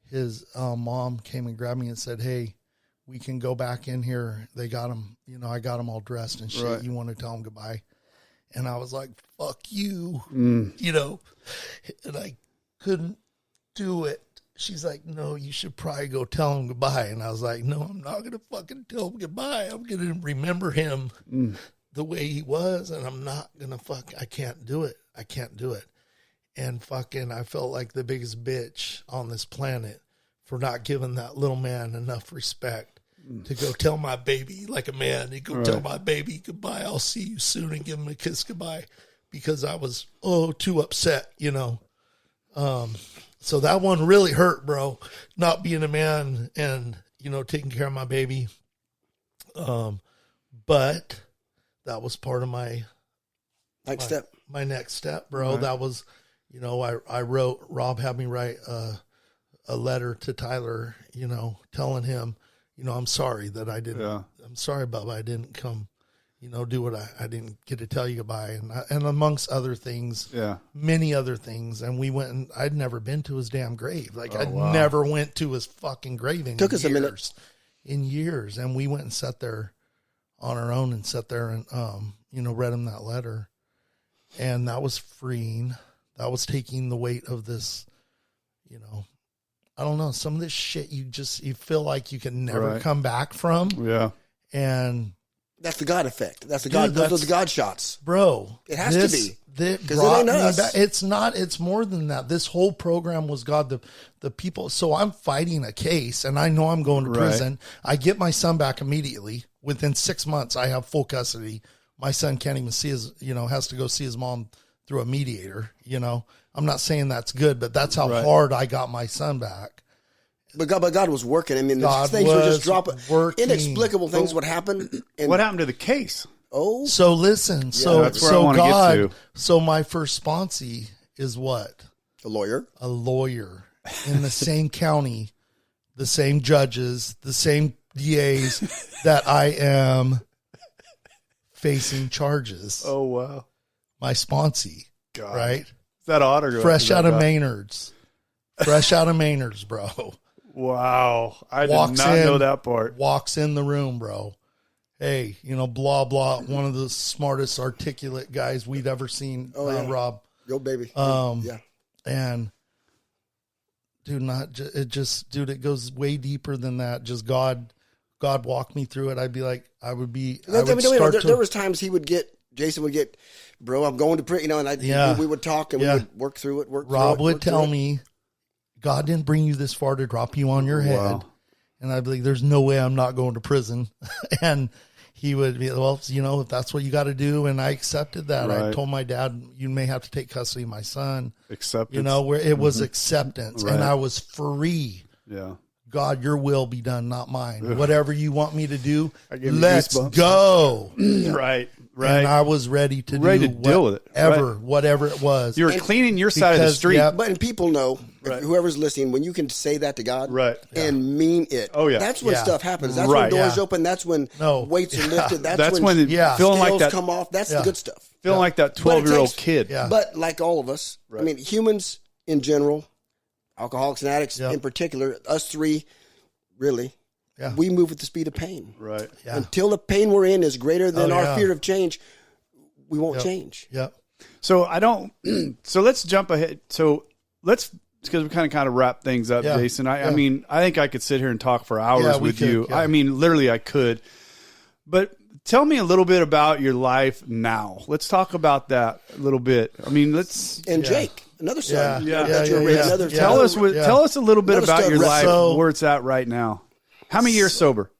his mom came and grabbed me and said, "Hey, we can go back in here. They got him, I got him all dressed and shit. You want to tell him goodbye?" And I was like, "Fuck you," and I couldn't do it. She's like, "No, you should probably go tell him goodbye." And I was like, "No, I'm not going to fucking tell him goodbye. I'm going to remember him the way he was, and I'm not going to I can't do it. I can't do it." And fucking, I felt like the biggest bitch on this planet for not giving that little man enough respect to go tell my baby like a man. To go tell my baby goodbye. I'll see you soon, and give him a kiss goodbye, because I was too upset, So that one really hurt, bro. Not being a man and taking care of my baby. But that was part of my Next step. My next step, bro. Right. That was, I wrote, Rob had me write a letter to Tyler, telling him, I'm sorry that I didn't, I'm sorry, Bubba, I didn't come, do what I didn't get to tell you goodbye. And amongst other things, many other things. And we went and I'd never been to his damn grave. Like never went to his fucking grave in Took us a minute. In years. And we went and sat there on our own and sat there and, read him that letter. And that was freeing. That was taking the weight of this, I don't know, some of this shit you feel like you can never come back from. Yeah. And that's the God effect. That's the God, those are the God shots. Bro. It has to be. Because it ain't us. It's not, it's more than that. This whole program was God, the people. So I'm fighting a case and I know I'm going to prison. I get my son back immediately. Within 6 months, I have full custody. My son can't even see his, has to go see his mom through a mediator, I'm not saying that's good, but that's how hard I got my son back. But God was working. I mean, things were just dropping. Inexplicable things would happen. What happened to the case? Oh, so listen. So that's where I want to get to. So my first sponsee is what? A lawyer. A lawyer in the same county, the same judges, the same DAs that I am facing charges. Oh wow. My sponsee. God. Right? Is that odd or fresh out of Maynard's? Fresh out of Maynard's, bro. Wow. I did not know that part. Walks in the room, bro. Hey, blah, blah. One of the smartest, articulate guys we've ever seen, Rob. Yo, baby. And, dude, it goes way deeper than that. Just God walked me through it. I'd be like, there was times Jason would get, bro, I'm going to prison, and we would talk and we would work through it. Rob would tell me, God didn't bring you this far to drop you on your head. Wow. And I'd be like, there's no way I'm not going to prison. And he would be, well, if that's what you got to do. And I accepted that. Right. I told my dad, you may have to take custody of my son. Acceptance. Where it was acceptance. Right. And I was free. Yeah. God, your will be done, not mine. Whatever you want me to do, let's go. Right. Right. And I was ready to deal with it. Whatever it was. You were cleaning your side of the street. But people know, whoever's listening, when you can say that to God and mean it. Oh, yeah. That's when stuff happens. That's when doors open. That's when weights are lifted. That's when feeling like that come off. That's the good stuff. Feeling like that 12-year-old kid. Yeah. But like all of us, I mean, humans in general, alcoholics and addicts in particular, us three, really, we move at the speed of pain. Right. Yeah. Until the pain we're in is greater than our fear of change, we won't change. Yep. So so let's jump ahead. So because we kind of wrap things up, Jason. I mean, I think I could sit here and talk for hours with you. Yeah. I mean, literally I could. But tell me a little bit about your life now. Let's talk about that a little bit. I mean, Jake, another son. Tell us a little bit about your life, where it's at right now. How many years sober?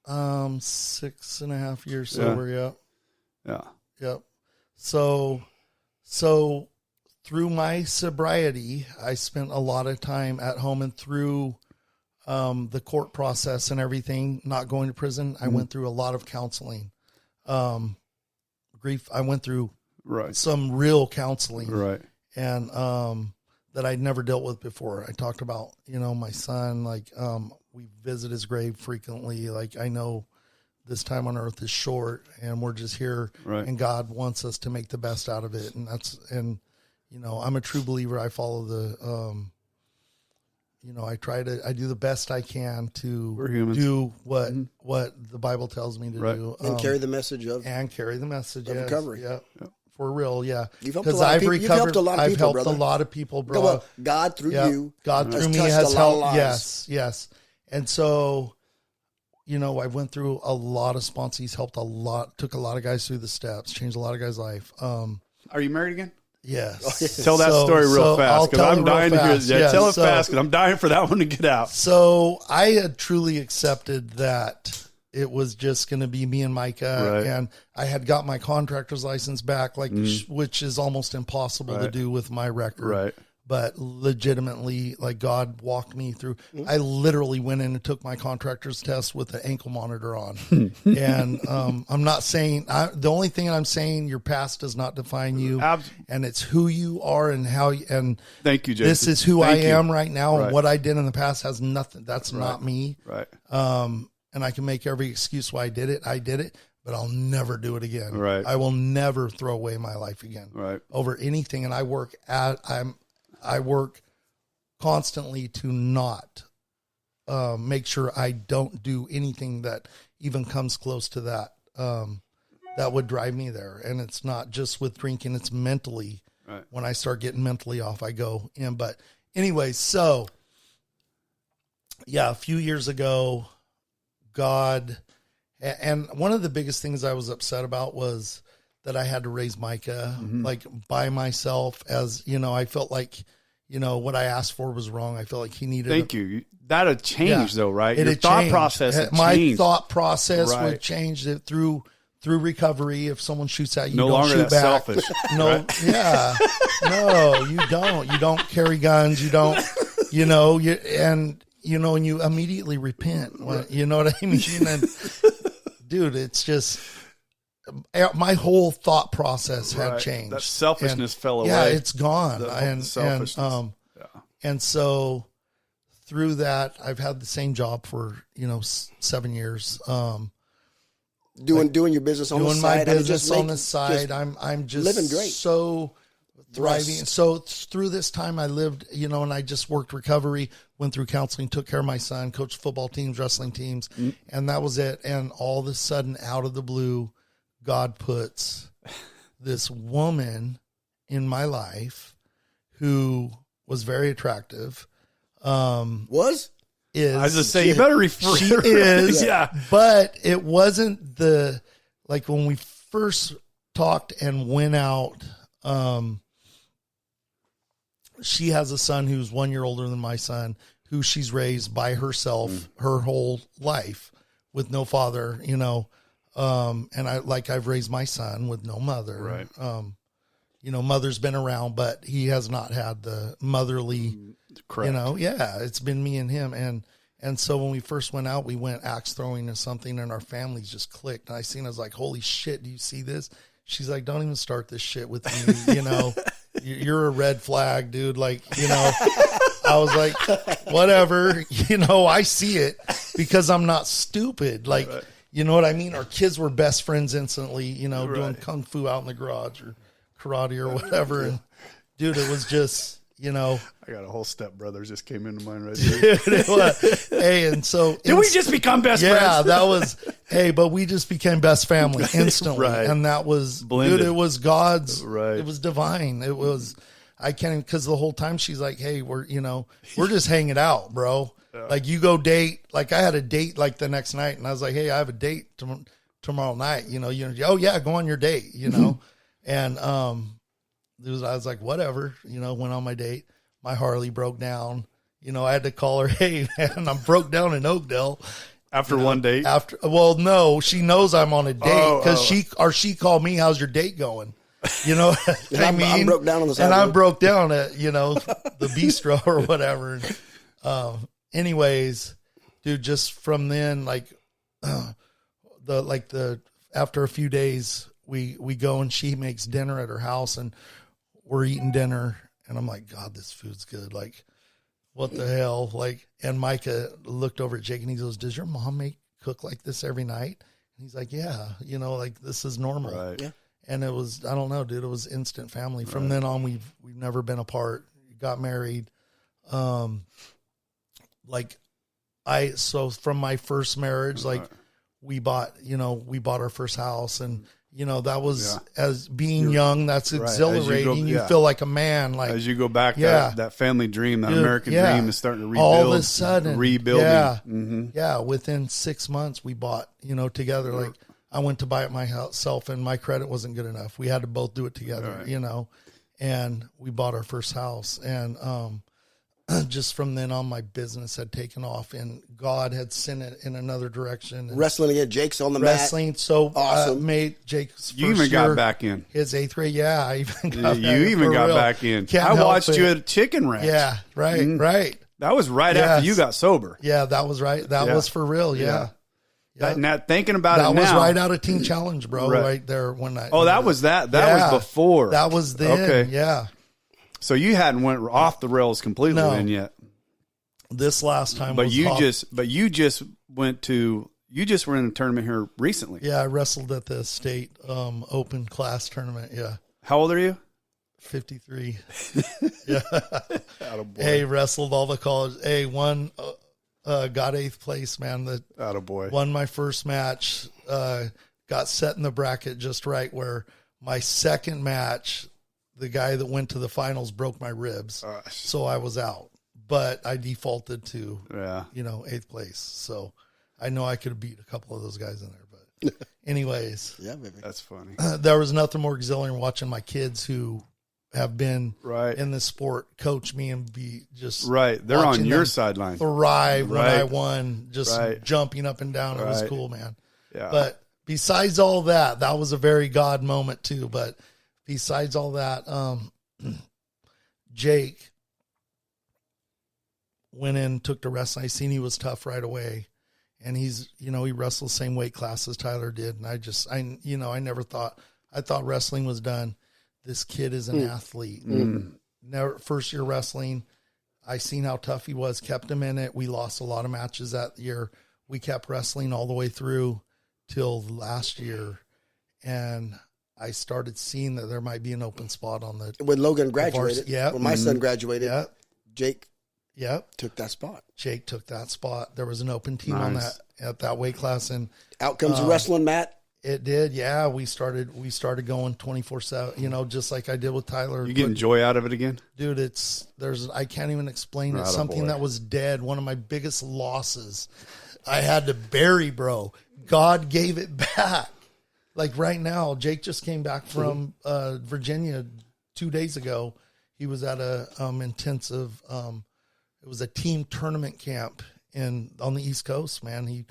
6.5 years sober. Yeah. Yep. So through my sobriety, I spent a lot of time at home and through the court process and everything, not going to prison. I went through a lot of counseling, grief. I went through some real counseling, and that I'd never dealt with before. I talked about, my son, we visit his grave frequently. Like, I know this time on earth is short and we're just here and God wants us to make the best out of it. And I'm a true believer. I follow I do the best I can to do what the Bible tells me to do. And carry the message of recovery. Yeah. For real, yeah. Because I've helped a lot of people. I've helped a lot of people, bro. God through you. God through me has helped. Yes. And so, I went through a lot of sponsees, helped a lot, took a lot of guys through the steps, changed a lot of guys' life. Are you married again? Yes. Tell that story real fast because I'm dying to hear it. Yeah, tell it fast because I'm dying for that one to get out. So I had truly accepted that it was just going to be me and Micah, and I had got my contractor's license back, which is almost impossible to do with my record. Right. but legitimately, like, God walked me through. I literally went in and took my contractor's test with the ankle monitor on. And I'm not saying, the only thing I'm saying, your past does not define you. And it's who you are and how you, and thank you, Jason. This is who I am right now. And what I did in the past has nothing. That's not me. Right. And I can make every excuse why I did it, but I'll never do it again. Right. I will never throw away my life again. Right. Over anything. And I work constantly to not make sure I don't do anything that even comes close to that. That would drive me there. And it's not just with drinking, it's mentally. Right. When I start getting mentally off, I go in. But anyway, so yeah, a few years ago, God, and one of the biggest things I was upset about was that I had to raise Micah like by myself. As you know, I felt like, you know, what I asked for was wrong. I felt like he needed. Thank you. That had changed though, right? Your thought process had my changed. thought process would change it through recovery. If someone shoots at you, no don't longer shoot that back. selfish. No, right? yeah, no, you don't. You don't carry guns. You don't. You know, and you immediately repent. You know what I mean? And dude, it's just my whole thought process had changed. That selfishness fell away. Yeah, it's gone. And so through that, I've had the same job for 7 years. Doing your business on the side. Doing my business on the side. I'm just living great. So thriving. So through this time I lived, and I just worked recovery, went through counseling, took care of my son, coached football teams, wrestling teams, and that was it. And all of a sudden, out of the blue, God puts this woman in my life who was very attractive. I was just saying, you better refer. She is, yeah. But it wasn't like when we first talked and went out. She has a son who's 1 year older than my son, who she's raised by herself her whole life with no father, and I've raised my son with no mother. Right. Mother's been around, but he has not had the motherly, correct. It's been me and him. And so when we first went out, we went axe throwing or something, and our families just clicked. And I was like, holy shit, do you see this? She's like, don't even start this shit with me. You're a red flag, dude. Like, I was like, whatever, I see it because I'm not stupid. Like, right. You know what I mean? Our kids were best friends instantly, doing kung fu out in the garage or karate or whatever. And dude, it was just, I got a whole stepbrother just came into mind right there. Hey, and so did we just become best friends? Yeah, that was. Hey, but we just became best family instantly, right. And that was blended. Dude, it was God's. Right. It was divine. It was. I can't, because the whole time she's like, "Hey, we're just hanging out, bro. Yeah. Like you go date. Like I had a date like the next night, and I was like, "Hey, I have a date tomorrow night. Oh yeah, go on your date. And I was like, whatever. Went on my date. My Harley broke down. I had to call her. Hey, man, I'm broke down in Oakdale. After one date? No, she knows I'm on a date because she called me. How's your date going? I'm broke down on the side. And I broke down at the bistro or whatever. Anyways, dude, just from then, after a few days, we go and she makes dinner at her house and we're eating dinner. And I'm like, God, this food's good. Like, what the hell? Like, and Micah looked over at Jake and he goes, does your mom cook like this every night? And he's like, yeah, this is normal. Right. Yeah. And it was, I don't know, dude, it was instant family. From then on, we've never been apart. Got married. So from my first marriage, we bought our first house, and that was as being young, that's exhilarating. You feel like a man. Like as you go back, that family dream, that American dream is starting to rebuild. All of a sudden, rebuilding. Within 6 months, we bought together. Like I went to buy it myself, and my credit wasn't good enough. We had to both do it together. And we bought our first house, and just from then on, my business had taken off and God had sent it in another direction. Wrestling again, Jake's on the wrestling. mat. So awesome. Made Jake's you even got back in his 8th grade. Yeah, I even got you even got back in. I watched you at a chicken ranch. Yeah, right, right. That was right after you got sober. Yeah, that was right. That was for real. Yeah. Now thinking about that it now, was right out of Teen Challenge, bro. Right there when I. Oh, that was that. That was before. That was then. Okay. Yeah. So you hadn't went off the rails completely then yet. This last time, but you just went to. You just were in a tournament here recently. Yeah, I wrestled at the state open class tournament. Yeah. How old are you? 53. Yeah. Hey, wrestled all the college. Hey, won. Got 8th place, man. Won my first match. Got set in the bracket just right. Where my second match, the guy that went to the finals broke my ribs, so I was out. But I defaulted to 8th place. So I know I could have beat a couple of those guys in there. But anyways, yeah, baby. That's funny. There was nothing more exhilarating than watching my kids who have been in the sport coach me and be just they're on your sideline thrive when I won, just jumping up and down. It was cool, man. Yeah. But besides all that, that was a very God moment too. But besides all that, Jake went in, took to wrestling. I seen he was tough right away. And he's, he wrestled the same weight class as Tyler did. And I thought wrestling was done. This kid is an athlete. Never, first year wrestling, I seen how tough he was, kept him in it. We lost a lot of matches that year. We kept wrestling all the way through till last year. And I started seeing that there might be an open spot on the. When Logan graduated, when my son graduated, Jake took that spot. Jake took that spot. There was an open team on that at that weight class, and out comes the wrestling mat. It did, yeah. We started going 24/7. Just like I did with Tyler. You getting joy out of it again, dude? I can't even explain it. Something that was dead. One of my biggest losses, I had to bury, bro. God gave it back. Like right now, Jake just came back from Virginia 2 days ago. He was at a intensive. It was a team tournament camp on the East Coast, man. He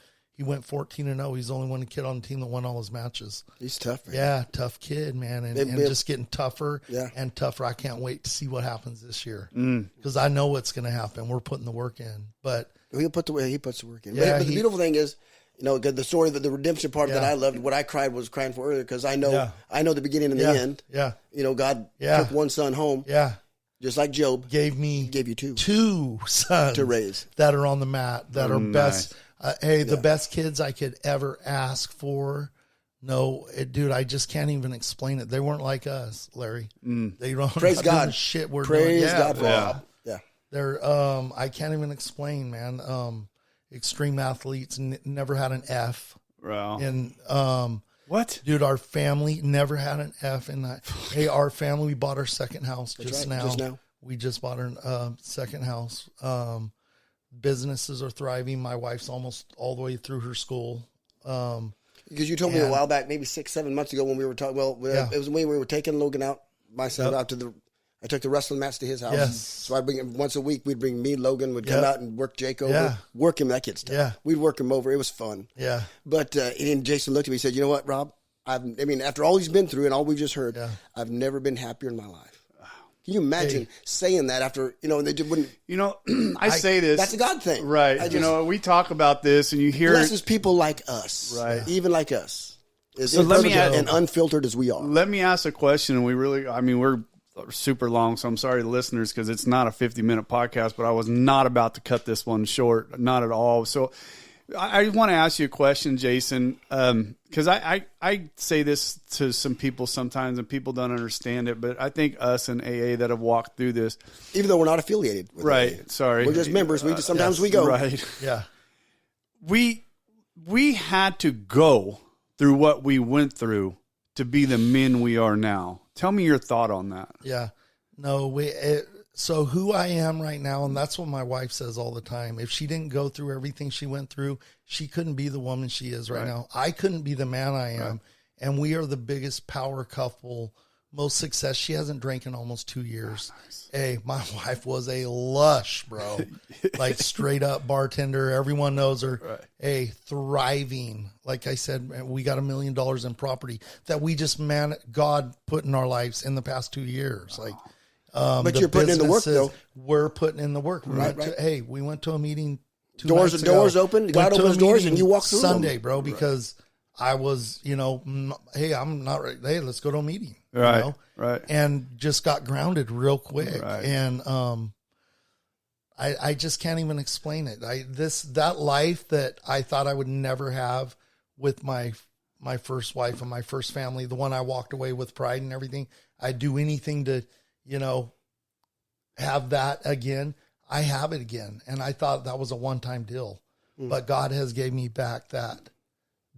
went 14-0. He's the only one kid on the team that won all his matches. He's tough, man. Yeah, tough kid, man. And just getting tougher and tougher. I can't wait to see what happens this year. Because I know what's going to happen. We're putting the work in. But he puts the work in. Yeah, but the beautiful thing is, the story, the redemption part that I loved, what I was crying for earlier, because I know the beginning and the end. Yeah. God took one son home. Yeah. Just like Job. Gave you two sons to raise that are on the mat, that are best. The best kids I could ever ask for. No, dude, I just can't even explain it. They weren't like us, Larry. They don't praise God. Shit we're praise doing. God for that. Yeah. They're I can't even explain, man. Extreme athletes never had an F. Wow. And what? Dude, our family never had an F in that. Hey, our family, we bought our second house just now. We just bought our second house. Businesses are thriving. My wife's almost all the way through her school. Because you told me a while back, maybe 6-7 months ago when we were talking, it was when we were taking Logan out, my son out to I took the wrestling mats to his house. Yes. So I bring him once a week. We'd bring me, Logan would come out and work Jake over, work him, that kid's stuff. Yeah. We'd work him over. It was fun. Yeah. But, and Jason looked at me and said, you know what, Rob? After all he's been through and all we've just heard, I've never been happier in my life. Can you imagine saying that after, they just wouldn't. I say this. That's a God thing. Right. We talk about this and you hear. Blesses people like us. Right. Even like us. As and unfiltered as we are. Let me ask a question. And we're super long, so I'm sorry to listeners because it's not a 50-minute podcast, but I was not about to cut this one short. Not at all. So I want to ask you a question, Jason, because I say this to some people sometimes and people don't understand it, but I think us and AA that have walked through this. Even though we're not affiliated with AA. Sorry. We're just members. Sometimes we go. Right. Yeah. We had to go through what we went through to be the men we are now. Tell me your thought on that. Yeah. No, so who I am right now, and that's what my wife says all the time. If she didn't go through everything she went through, she couldn't be the woman she is right now. I couldn't be the man I am. Right. And we are the biggest power couple most success. She hasn't drank in almost 2 years. Nice. Hey, my wife was a lush, bro. Like straight up bartender. Everyone knows her. Right. Hey, thriving. Like I said, we got $1 million in property that we just God put in our lives in the past 2 years. Like, but you're putting in the work though. We're putting in the work. We went to a meeting. Doors open. God opens doors and you walk through Sunday, them. bro, because I was, hey, I'm not ready. Hey, let's go to a meeting. Right. Right. And just got grounded real quick. Right. And I just can't even explain it. That life that I thought I would never have with my first wife and my first family, the one I walked away with pride and everything. I'd do anything to, have that again. I have it again. And I thought that was a one-time deal. But God has gave me back that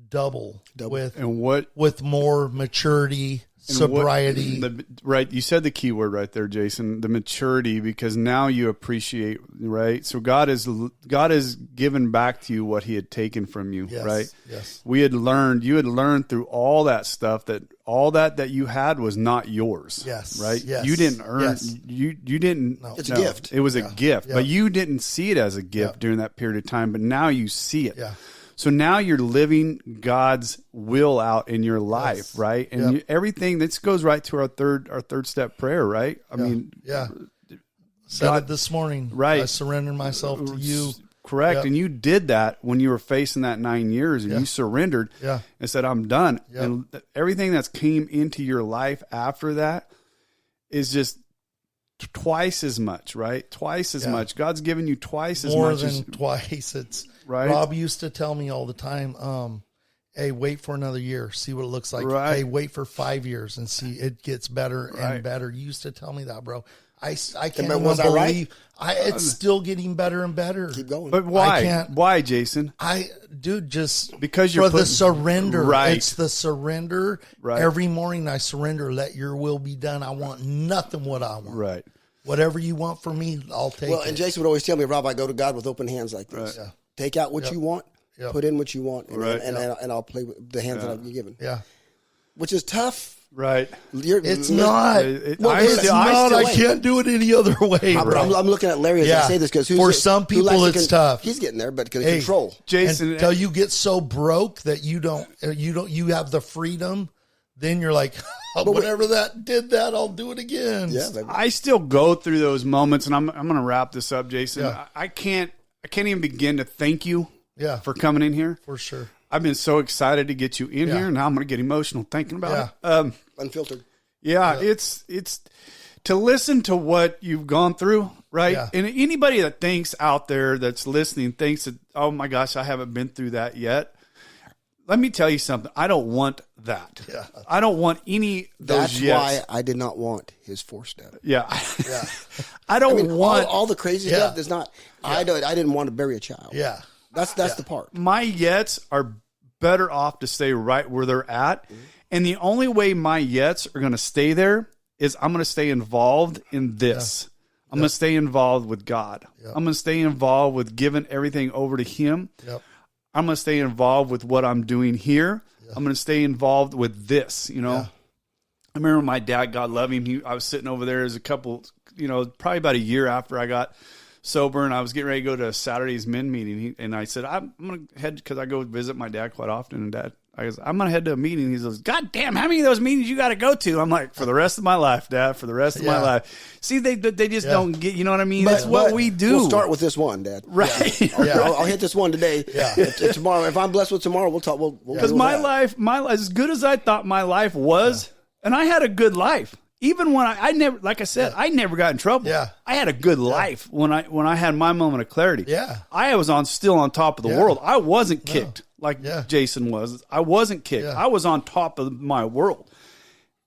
double. with more maturity, sobriety. Right. You said the key word right there, Jason, the maturity, because now you appreciate, right? So God has given back to you what he had taken from you, right? Yes. You had learned through all that stuff that all that you had was not yours. Yes. Right. Yes. You didn't earn, yes. you didn't, it's a gift. It was a gift, but you didn't see it as a gift during that period of time, but now you see it. Yeah. So now you're living God's will out in your life, right? And everything, this goes right to our third step prayer, right? I mean, said it this morning, right? I surrendered myself to you. Correct. And you did that when you were facing that 9 years and you surrendered and said, I'm done. And everything that's came into your life after that is just twice as much, right? Twice as much. God's given you twice as much. More than twice. It's right. Rob used to tell me all the time, hey, wait for another year, see what it looks like. Right. Hey, wait for 5 years and see it gets better and better. You used to tell me that, bro. I can't even believe it's still getting better and better. Keep going. But why? Why, Jason? Just because you're the surrender. Right. It's the surrender. Right. Every morning I surrender. Let your will be done. I want nothing what I want. Right. Whatever you want from me, I'll take it. Well, and Jason would always tell me, Rob, I go to God with open hands like this. Right. Take out what you want, put in what you want, and I'll play with the hands that I've been given. Yeah. Which is tough. Right. It's not. I can't do it any other way. But I'm looking at Larry as I say this because for some people it's tough. He's getting there, but because control. Jason, until you get so broke that you have the freedom, then you're like, whatever that did that, I'll do it again. Yeah, baby. I still go through those moments, and I'm going to wrap this up, Jason. Yeah. I can't even begin to thank you for coming in here. For sure. I've been so excited to get you in here. Now I'm going to get emotional thinking about it. Unfiltered. It's to listen to what you've gone through, right? Yeah. And anybody that thinks out there that's listening thinks that, oh my gosh, I haven't been through that yet. Let me tell you something. I don't want that. Yeah. I don't want any of those. That's why I did not want his 4-step. Yeah. I don't want all the crazy stuff. There's not. I didn't want to bury a child. Yeah. That's the part. My yets are better off to stay right where they're at. Mm-hmm. And the only way my yets are going to stay there is I'm going to stay involved in this. I'm going to stay involved with God. I'm going to stay involved with giving everything over to him. I'm going to stay involved with what I'm doing here. I'm going to stay involved with this, I remember my dad, God love him. I was sitting over there as a couple, probably about a year after I got sober, and I was getting ready to go to a Saturday's men meeting. And I said, I'm going to head, because I go visit my dad quite often. And I goes, I'm going to head to a meeting. He says, God damn, how many of those meetings you got to go to? I'm like, for the rest of my life, Dad, for the rest of my life. See, they just don't get, you know what I mean? That's what we do. We'll start with this one, Dad. Right. I'll hit this one today. Tomorrow, if I'm blessed with tomorrow, we'll talk. Because my life, as good as I thought my life was, and I had a good life. Even when I never, like I said, I never got in trouble. Yeah. I had a good life when I had my moment of clarity. Yeah. I was still on top of the world. I wasn't kicked like Jason was. I wasn't kicked. I was on top of my world.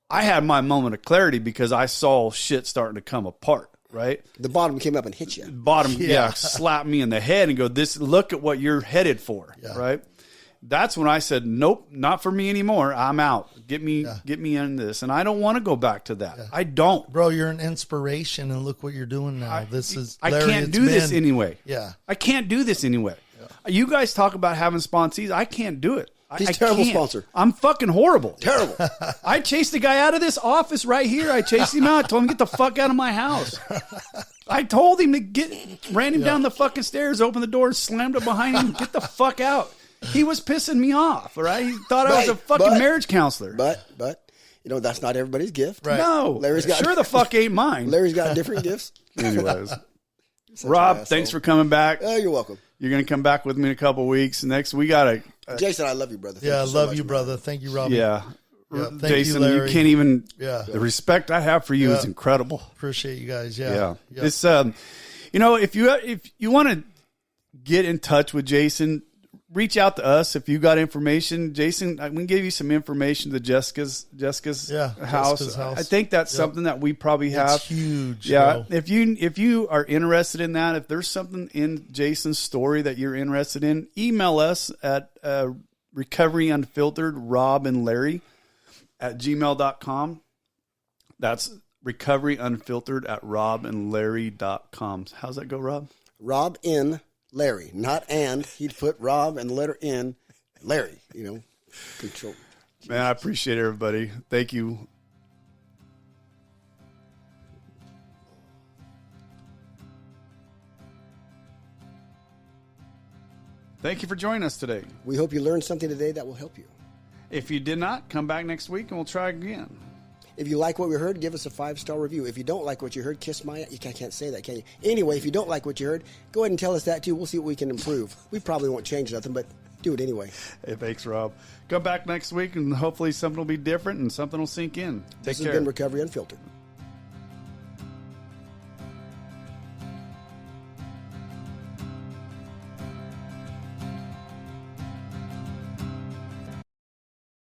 I had my moment of clarity because I saw shit starting to come apart. Right. The bottom came up and hit you. Slapped me in the head and go, look at what you're headed for. Yeah. Right. That's when I said, nope, not for me anymore. I'm out. Get me in this. And I don't want to go back to that. I don't. Bro, you're an inspiration, and look what you're doing now. I can't do this anyway. Yeah. I can't do this anyway. Yeah. You guys talk about having sponsees. I can't do it. He's a terrible sponsor. I'm fucking horrible. Terrible. I chased the guy out of this office right here. I chased him out. I told him, get the fuck out of my house. I told him to ran him down the fucking stairs, opened the door, and slammed it behind him. Get the fuck out. He was pissing me off, all right? He thought I was a fucking marriage counselor. But, that's not everybody's gift. Right. No. Larry's got, sure the fuck ain't mine. Larry's got different gifts. Anyways. Rob, thanks for coming back. Oh, you're welcome. You're going to come back with me in a couple of weeks. Next, we got Jason, I love you, brother. Thank you love you, brother. Thank you, Rob. Yeah. Thank Jason, you, Larry. you can't even. Yeah. The respect I have for you is incredible. Appreciate you guys. Yeah. It's if you want to get in touch with Jason, reach out to us if you got information. Jason, we can give you some information to Jessica's house. I think that's something that we probably have. It's huge. Yeah. If you are interested in that, if there's something in Jason's story that you're interested in, email us at recoveryunfiltered Rob and Larry at gmail.com. That's recoveryunfiltered at robandlarry.com. How's that go, Rob? Rob in Larry, not and. He'd put Rob and letter in Larry, control. Man, I appreciate everybody. Thank you. Thank you for joining us today. We hope you learned something today that will help you. If you did not, come back next week and we'll try again. If you like what we heard, give us a 5-star review. If you don't like what you heard, kiss my... You can't say that, can you? Anyway, if you don't like what you heard, go ahead and tell us that too. We'll see what we can improve. We probably won't change nothing, but do it anyway. Hey, thanks, Rob. Come back next week and hopefully something will be different and something will sink in. This has been Recovery Unfiltered.